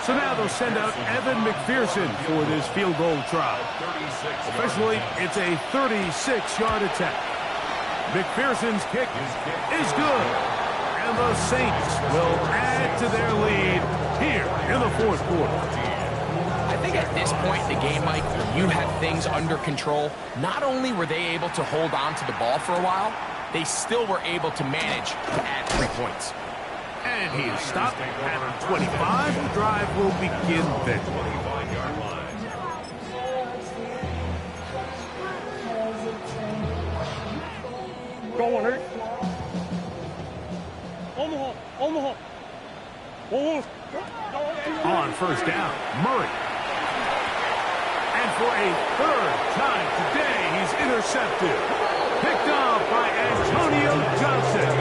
S2: So now they'll send out Evan McPherson for this field goal try. Officially, it's a 36-yard attack. McPherson's kick is good. And the Saints will add to their lead here in the 4th quarter.
S5: I think at this point in the game, Mike, you have things under control. Not only were they able to hold on to the ball for a while, they still were able to manage to add 3 points.
S2: And he is stopped at 25. The drive will begin then.
S4: Go on, Hurt. Omaha.
S2: On 1st down, Murray. And for a 3rd time today, he's intercepted. Picked off by Antonio Johnson.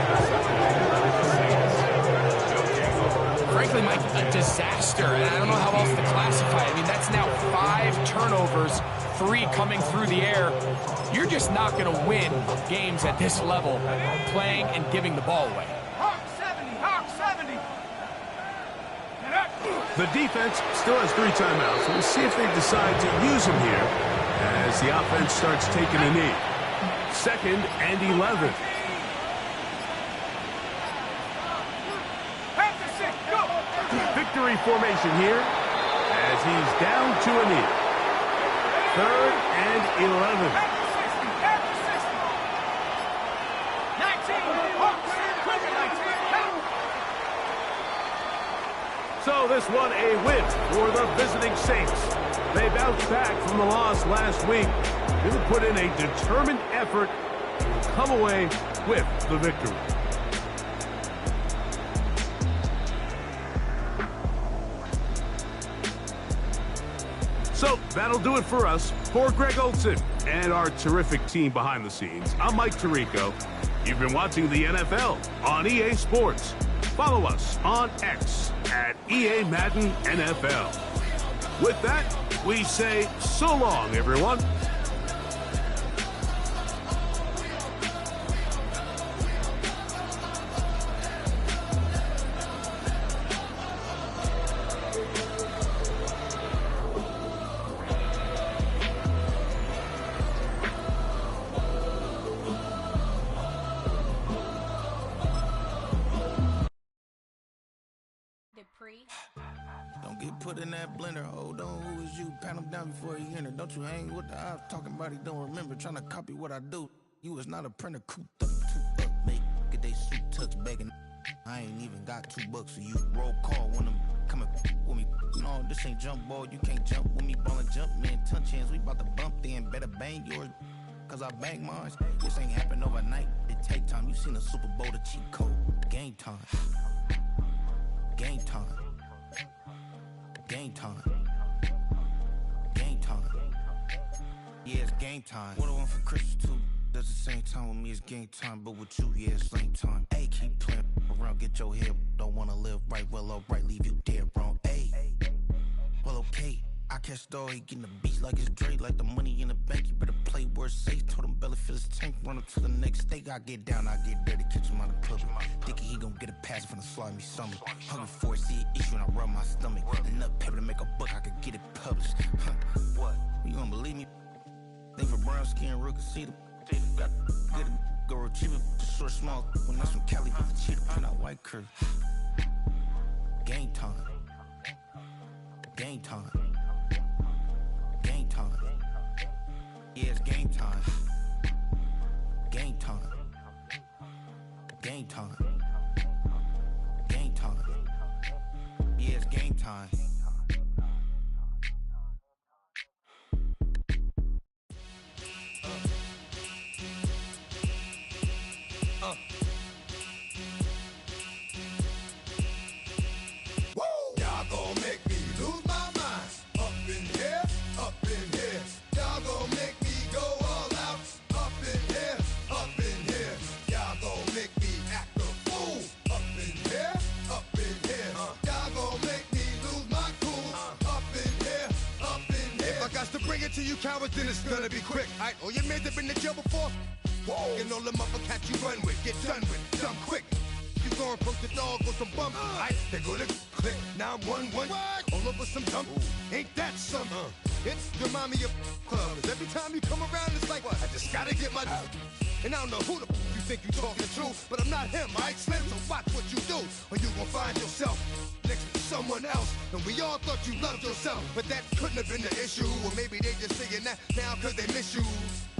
S5: Frankly, Mike, a disaster, and I don't know how else to classify it. I mean, that's now 5 turnovers, 3 coming through the air. You're just not going to win games at this level playing and giving the ball away.
S4: Hawk 70.
S2: The defense still has 3 timeouts. We'll see if they decide to use them here as the offense starts taking a knee. 2nd and 11. Victory formation here as he's down to a knee. 3rd and 11. So this one a win for the visiting Saints. They bounced back from the loss last week. They will put in a determined effort to come away with the victory. So that'll do it for us. For Greg Olsen and our terrific team behind the scenes, I'm Mike Tirico. You've been watching the NFL on EA Sports. Follow us on X at EA Madden NFL. With that, we say so long, everyone.
S7: Don't get put in that blender. Hold on, who is you? Pat him down before he enter. Don't you hang with the ops talking about he don't remember. Trying to copy what I do. You is not a printer. Cooped up, too up. Make get they suit tucks begging. I ain't even got $2 for you. Roll call when I'm coming with me. No, this ain't jump ball. You can't jump with me. Ballin' jump, man. Touch hands. We about to bump then. Better bang yours. Cause I bang mine. This ain't happen overnight. It take time. You seen the Super Bowl, the cheat code. Game time. Game time. Game time. Game time. Yeah, it's game time. What I want for Christmas too. Does the same time with me, it's game time. But with you, yeah, it's same time. Hey, keep playing around, get your head. Don't wanna live right, well, alright, leave you dead wrong. Hey, well, okay. I catch dog, he getting the beats like it's Dre, like the money in the bank. You better play word safe. Told him belly fill his tank, run up to the next steak. I get down, I get dirty, catch him on the public. Thinking he gon' get a pass from the slimy stomach. Hungry for it, see an issue and I rub my stomach. Enough paper to make a book, I could get it published. What? You don't believe me? Think for brown skin, real can see them. Got good, go retrieve it, just short, small. When that's from Cali, but the cheetah print out white curve. Game time. Game time. Game time. Yeah, it's game time. Game time. Game time. Game time. Yeah, it's game time.
S8: Y'all gon' make me lose my mind. Up in here, up in here. Y'all gon' make me go all out. Up in here, up in here. Y'all gon' make me act a fool. Up in here, up in here. Y'all gon' make me lose my cool. Up in here, up in here. If I got to bring it to you cowards, then it's gonna be quick. Alright, all your men that been to jail before? Whoa. And all the motherfuckers you run with, get done with, done quick. You gon' approach the dog with some bump. Aight, they gonna click 911. All over some dump. Ain't that something? It's remind me of clubs. Every time you come around, it's like, I just gotta get my. And I don't know who the you think you talking to, but I'm not him, alright, Slim? So watch what you do, or you gon' find yourself next to someone else. And we all thought you loved yourself, but that couldn't have been the issue. Or maybe they just saying that now cause they miss you.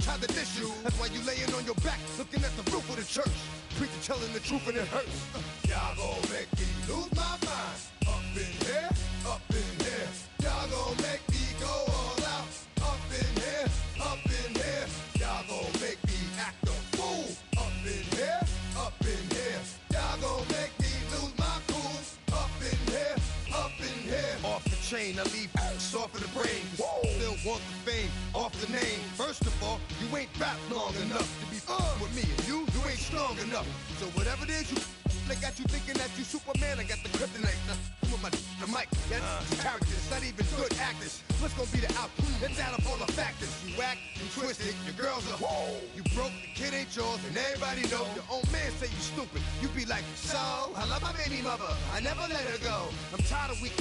S8: Try to diss you. That's why you laying on your back, looking at the roof of the church. Preacher telling the truth and it hurts. Y'all gon' make me lose my mind. Up in here, up in here. Y'all gon' make me go all out. Up in here, up in here. Y'all gon' make me act a fool. Up in here, up in here. Y'all gon' make me lose my cool. Up in here, up in here. Off the chain, I leave soft in the brain. Still want the fame, off the name. First of all, you ain't rap long enough to be with me. And you ain't strong enough. So whatever it is you they got you thinking that you Superman. I got the kryptonite. With my the mic. That's characters, not even good actors. What's gonna be the outcome? It's out of all the factors. You whack, you twisted, your girls are you broke, the kid ain't yours, and everybody know. Your own man say you stupid. You be like, so I love my baby mother. I never let her go. I'm tired of weak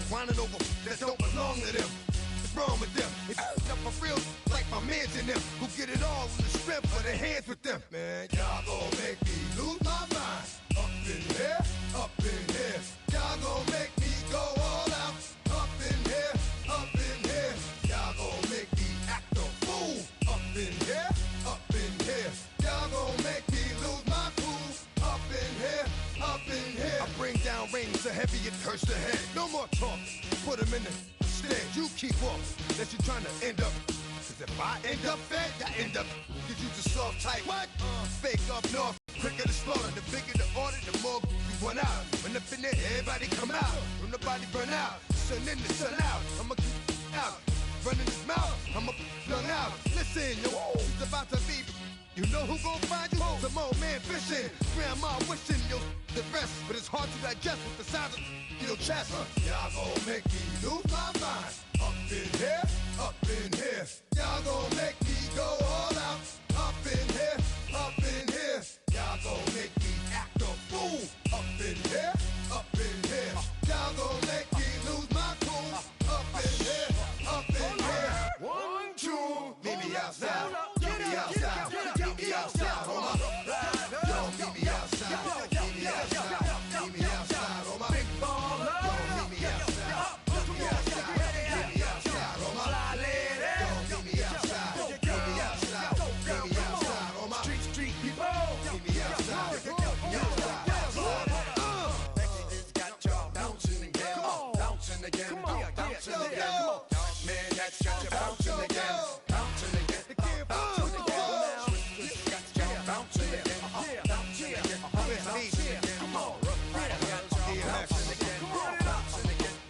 S8: whining over that don't belong to them. What's wrong with them? It's up for real, like my mans in them, who get it all in the strength of their hands with them. Man, y'all gon' make me lose my mind. Up in here, up in here. Y'all gon' make me go all out. Up in here, up in here. Y'all gon' make me act a fool. Up in here, up in here. Y'all gon' make me lose my cool. Up in here, up in here. I bring down rings so heavy it hurts the head. No more talk, put them in the stand. You keep off, unless you're trying to end up. Cause if I end up fed, I end up. Cause you just soft type. What? Fake up north, quicker to slaughter. The bigger the order, the more you run out. When up in there, everybody come out. When the body burn out, sun in the sun out. I'ma keep out, running his mouth. I'ma flung out. Listen, yo, it's about to be. You know who gon' find you? Some old man fishing. Grandma wishing you'll the rest. But it's hard to digest with the sound of your chest. Y'all gon' make me lose my mind. Up in here, up in here. Y'all gon' make me go all out. Up in here, up in here. Y'all gon' make me act a fool. Up in here, up in here. Y'all gon' make me lose my cool. Up in here, up in here. 1, 2, meet me outside. Meet me outside. Meet me outside. On my yo, meet me outside. Meet me outside. Meet me outside. On my big baller. Yo, meet me outside. Meet me outside. Meet me outside. On my yo, meet me outside. Meet me outside. Meet me outside. On my street people. Meet me outside. Meet me outside.
S9: It's got y'all bouncing again. Bouncing again. Bouncing again. Man, that's got you bouncing again. Bouncing again. Bouncing again. Got y'all bouncing again. Bouncing again. Bouncing again. Come on. Bouncing again. Bouncing again. Bouncing again.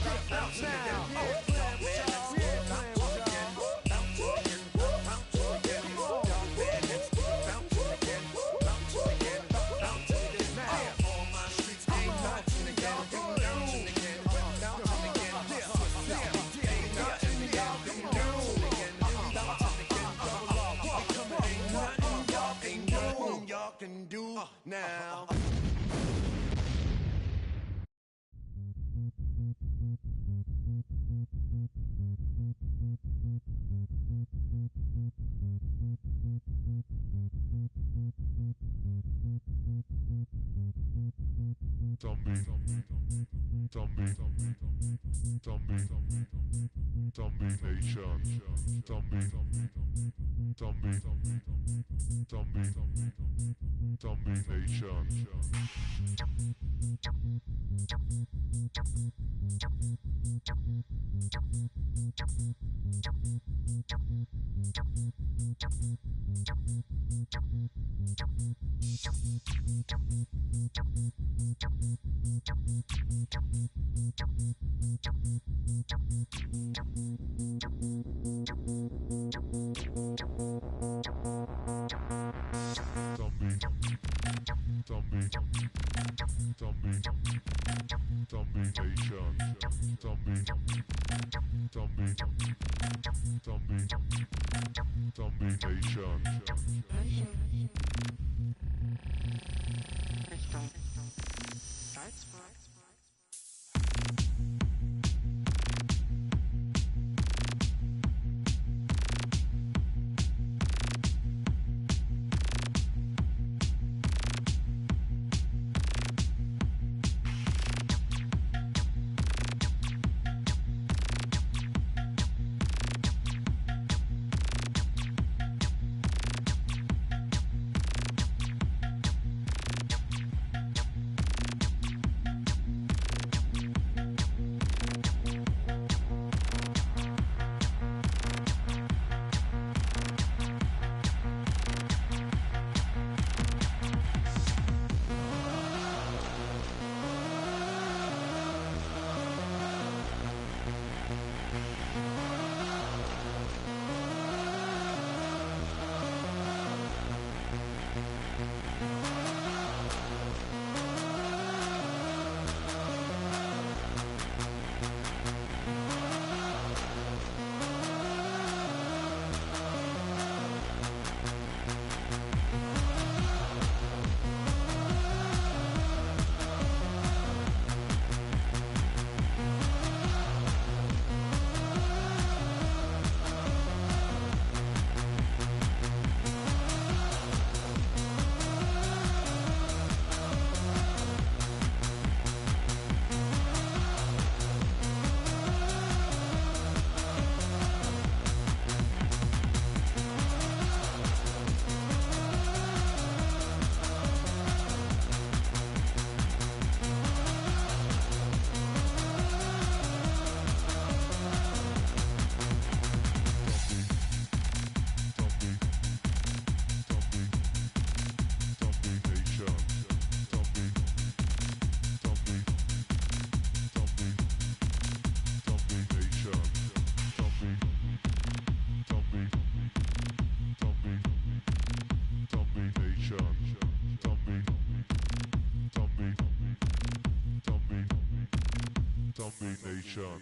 S6: Nation.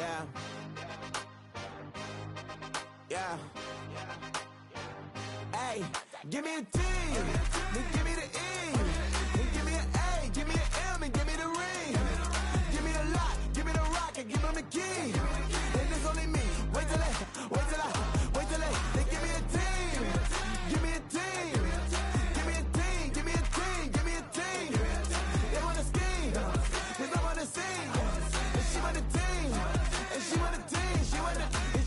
S10: Yeah. Yeah. Hey, give me a T, then give me the E, then give me an A, give me an M, and give me the ring. Give me the lock, give me the rock, and give them the key. And it's only me. Wait till they give me a team. Give me a team. Give me a team. Give me a team. Give me a team. They wanna scheme, 'cause I wanna sing. And she want a team. And she want a team.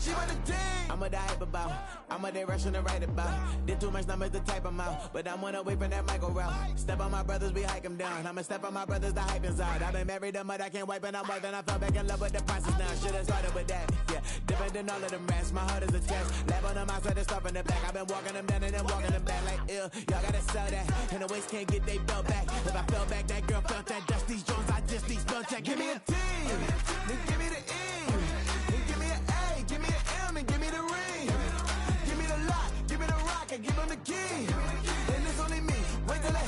S10: She want a team. I'm a die hype about. I'm a day rushing to write about. Did too much numbers to type them out. But I'm one away from that Michael route. Step on my brothers, we hike them down. I'ma step on my brothers, the hype inside. I've been married them, but I can't wipe and I'm wiping. I fell back in love with the process now. Should've started with that. Yeah, different than all of them rats. My heart is a test. Lab on them outside, the stuff in the back. I've been walking them down and then walking them back like ill. Y'all gotta sell that. And the waist can't get they belt back. If I fell back, that girl felt that. Just these Jones, I just need spell check. Give me a T, then give me the E, then give me an A, give me an M, and give me the ring. Give me the lock, give me the rock, and give them the key. And it's only me. Wait till they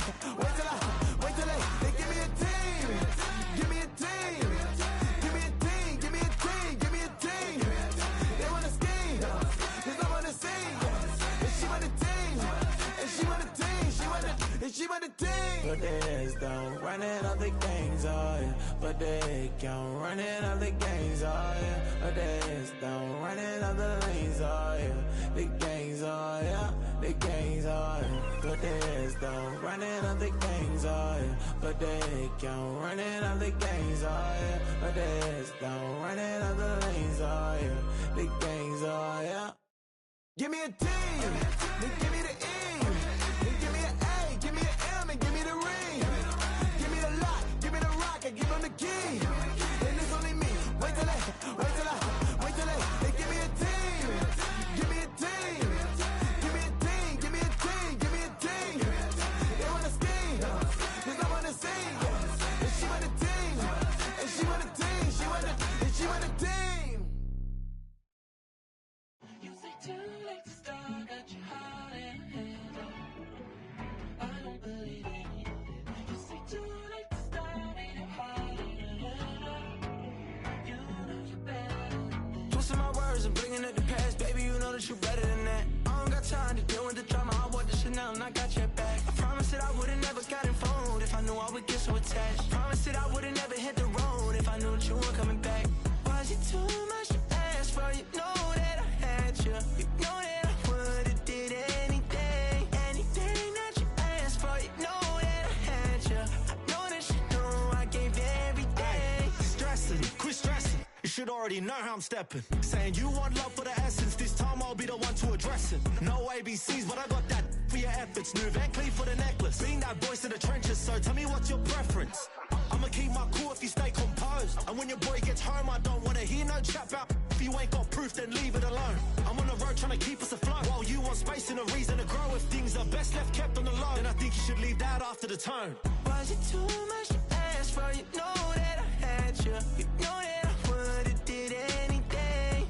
S10: give me a team. Give me a team. Give me a team. Give me a team. Give me a team. They wanna scheme, 'cause I wanna sing. And she want a team. And she want a team. She want a team. But there's don't running all the gangs, oh yeah. But they can't running all the gangs, oh yeah. But there's don't running all the lanes, oh yeah. The gangs, oh yeah. The gangs, oh yeah. But there's don't running all the gangs, oh yeah. But they can't running all the gangs, oh yeah. But there's don't running all the lanes, oh yeah. The gangs, oh yeah. Give me a team, then give me the E, then give me an A, give me an M, and give me the ring. Give me the lock, give me the rock, and give them the key. And it's only me. Wait till they give me a team. Give me a team. Give me a team. Give me a team. Give me a team. They wanna scheme, 'cause I wanna sing. And she want a team. And she want a team. She want a team.
S3: You say too late to start, got your heart in hand. I don't believe any of it. You say too late to start, ain't your heart in hand. You know you better than that.
S10: Twisting my words and bringing up the past, baby, you know that you better than that. I don't got time to deal with the drama, I bought the Chanel and I got your back. I promised that I would've never gotten phone if I knew I would get so attached. Promised that I would've never hit the road if I knew that you weren't coming back. Was it too much to ask for? You know that I had you. You know that I would've did anything that you asked for. You know that I had you. I know that you know I gave everything.
S11: Stressing, quit stressing. You should already know how I'm stepping. Saying you want love for the essence. This time I'll be the one to address it. No ABCs, but I got that for your efforts. New Van Cleef for the necklace. Being that voice in the trenches, so tell me what's your preference. I'ma keep my cool if you stay composed. And when your boy gets home, I don't wanna hear no chat about. If you ain't got proof, then leave it alone. I'm on the road trying to keep us afloat. While you want space and a reason to grow. If things are best left kept on the low, then I think you should leave that after the tone.
S10: Was it too much to ask for? You know that I had you. You know that I would've did anything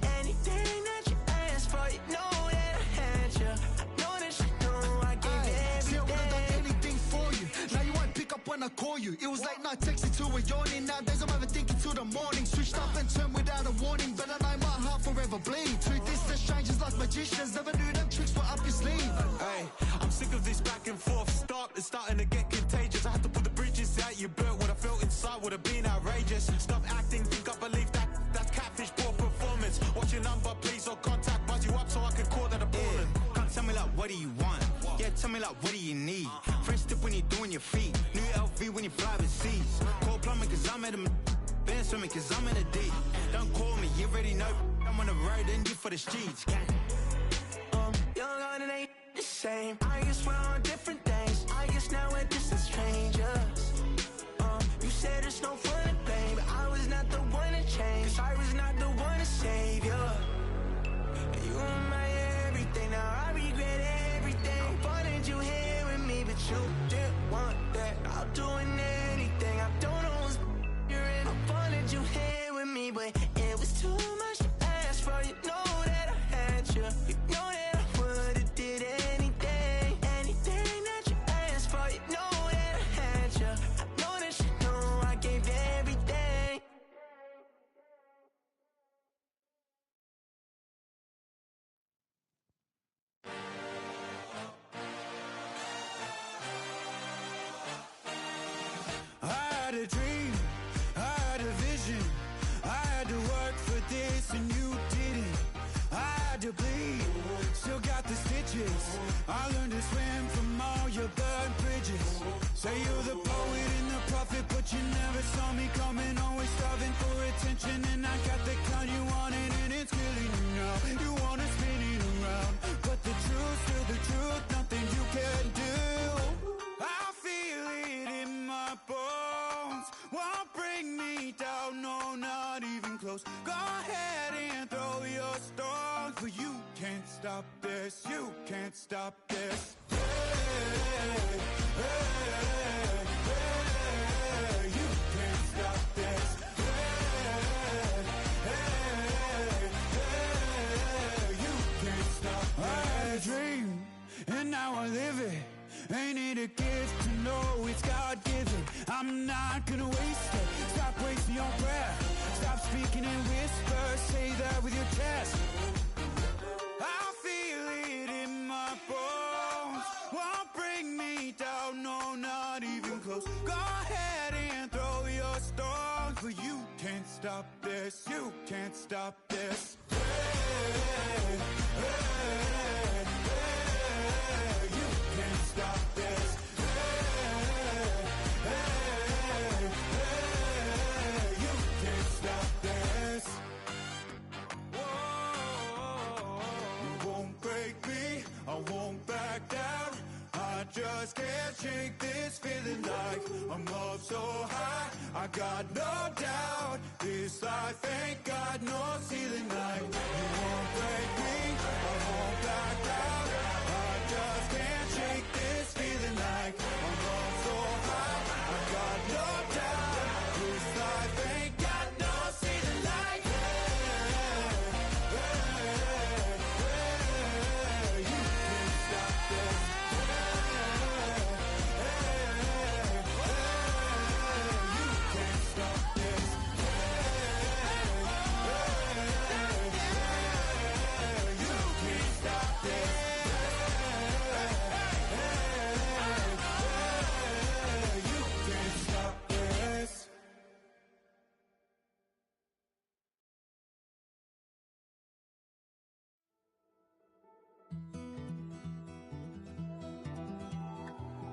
S10: that you asked for. You know that I had you. I know that you know I gave everything.
S11: See, I would've done anything for you. Now you won't pick up when I call you. It was late night texting till we're yawning. Nowadays I'm overthinking till the morning. Switched up and turned without a warning, but I know my heart forever bleed. Two distant strangers like magicians. Never knew them tricks were up your sleeve.
S12: Hey, I'm sick of this back and forth. It's starting to get contagious. I had to put the bridges out you built. What I felt inside would have been outrageous. Stop acting, think I believe that's catfish, poor performance. Watch your number, please, or contact, buzz you up so I can call that appalling.
S13: Can't tell me like, what do you want? Yeah, tell me like, what do you need? Fresh tip when you're doing your feet. New LV when you fly overseas. Call plumbing cause I'm at a been swimming cause I'm in a deep. Don't call me, you already know. I'm on the road and you for the streets.
S10: Young on and ain't the same. I guess we're on different things. I guess now we're distant strangers. You said there's no fun to blame, but I was not the one to change. Cause I was not the one to save you. And you were my everything. Now I regret everything. I wanted you here with me, but you didn't want that. I'll do anything. I don't know what's you're in. I wanted you here with me, but it was too much to ask for. You know that I had you. You know that I would've did anything that
S13: won't bring me down, no, not even close. Go ahead and throw your stones, but you can't stop this, you can't stop this. Hey, hey, hey, you can't stop this. Hey, hey, hey, you can't stop this. I had a dream, and now I live it. Ain't it a gift to know it's God-given? I'm not gonna waste it. Stop wasting your breath. Stop speaking in whispers. Say that with your chest. I feel it in my bones. Won't bring me down, no, not even close. Go ahead and throw your stones, but you can't stop this. You can't stop this. Hey, hey, hey, you can't stop this. Hey, hey, hey, you can't stop this. Whoa, you won't break me, I won't back down. I just can't shake this feeling like I'm up so high. I got no doubt, this life ain't got no ceiling like. You won't break me, I won't back down. I just can't shake this feeling like I'm up so high. I got no doubt, this life ain't got no ceiling like. Hey, hey, hey, you can't stop this.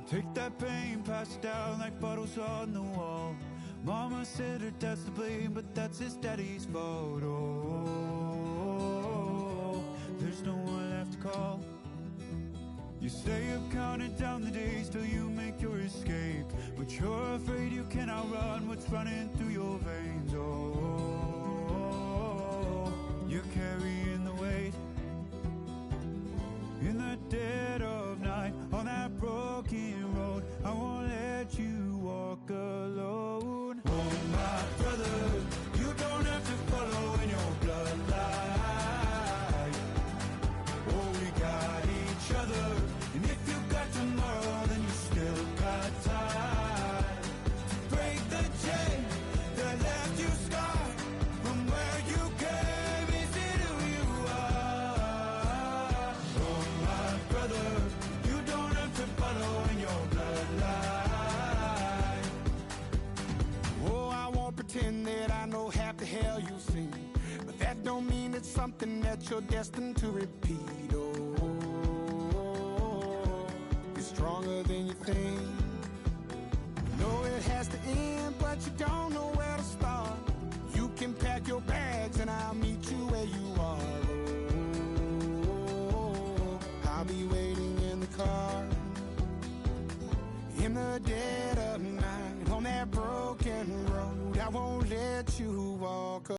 S13: Take that pain, pass it down like bottles on the wall. Mama said her dad's to blame, but that's his daddy's fault. Oh, there's no one left to call. You stay up counting down the days till you make your escape, but you're afraid you can outrun what's running through your veins. Oh, you're carrying the weight in the dead of night on that broken road. I won't let you walk alone. Oh, my brother, you don't have to follow in your bloodline. Oh, we got each other, and if you got tomorrow, then you still got time to break the chain that left you scarred from where you came into who you are. Oh, my brother, you don't have to follow in your bloodline.
S14: Oh, I won't pretend that I know half the hell you've seen, but that don't mean it's something that you're destined to repeat. Oh, you're stronger than you think. You know it has to end, but you don't know where to start. You can pack your bags and I'll meet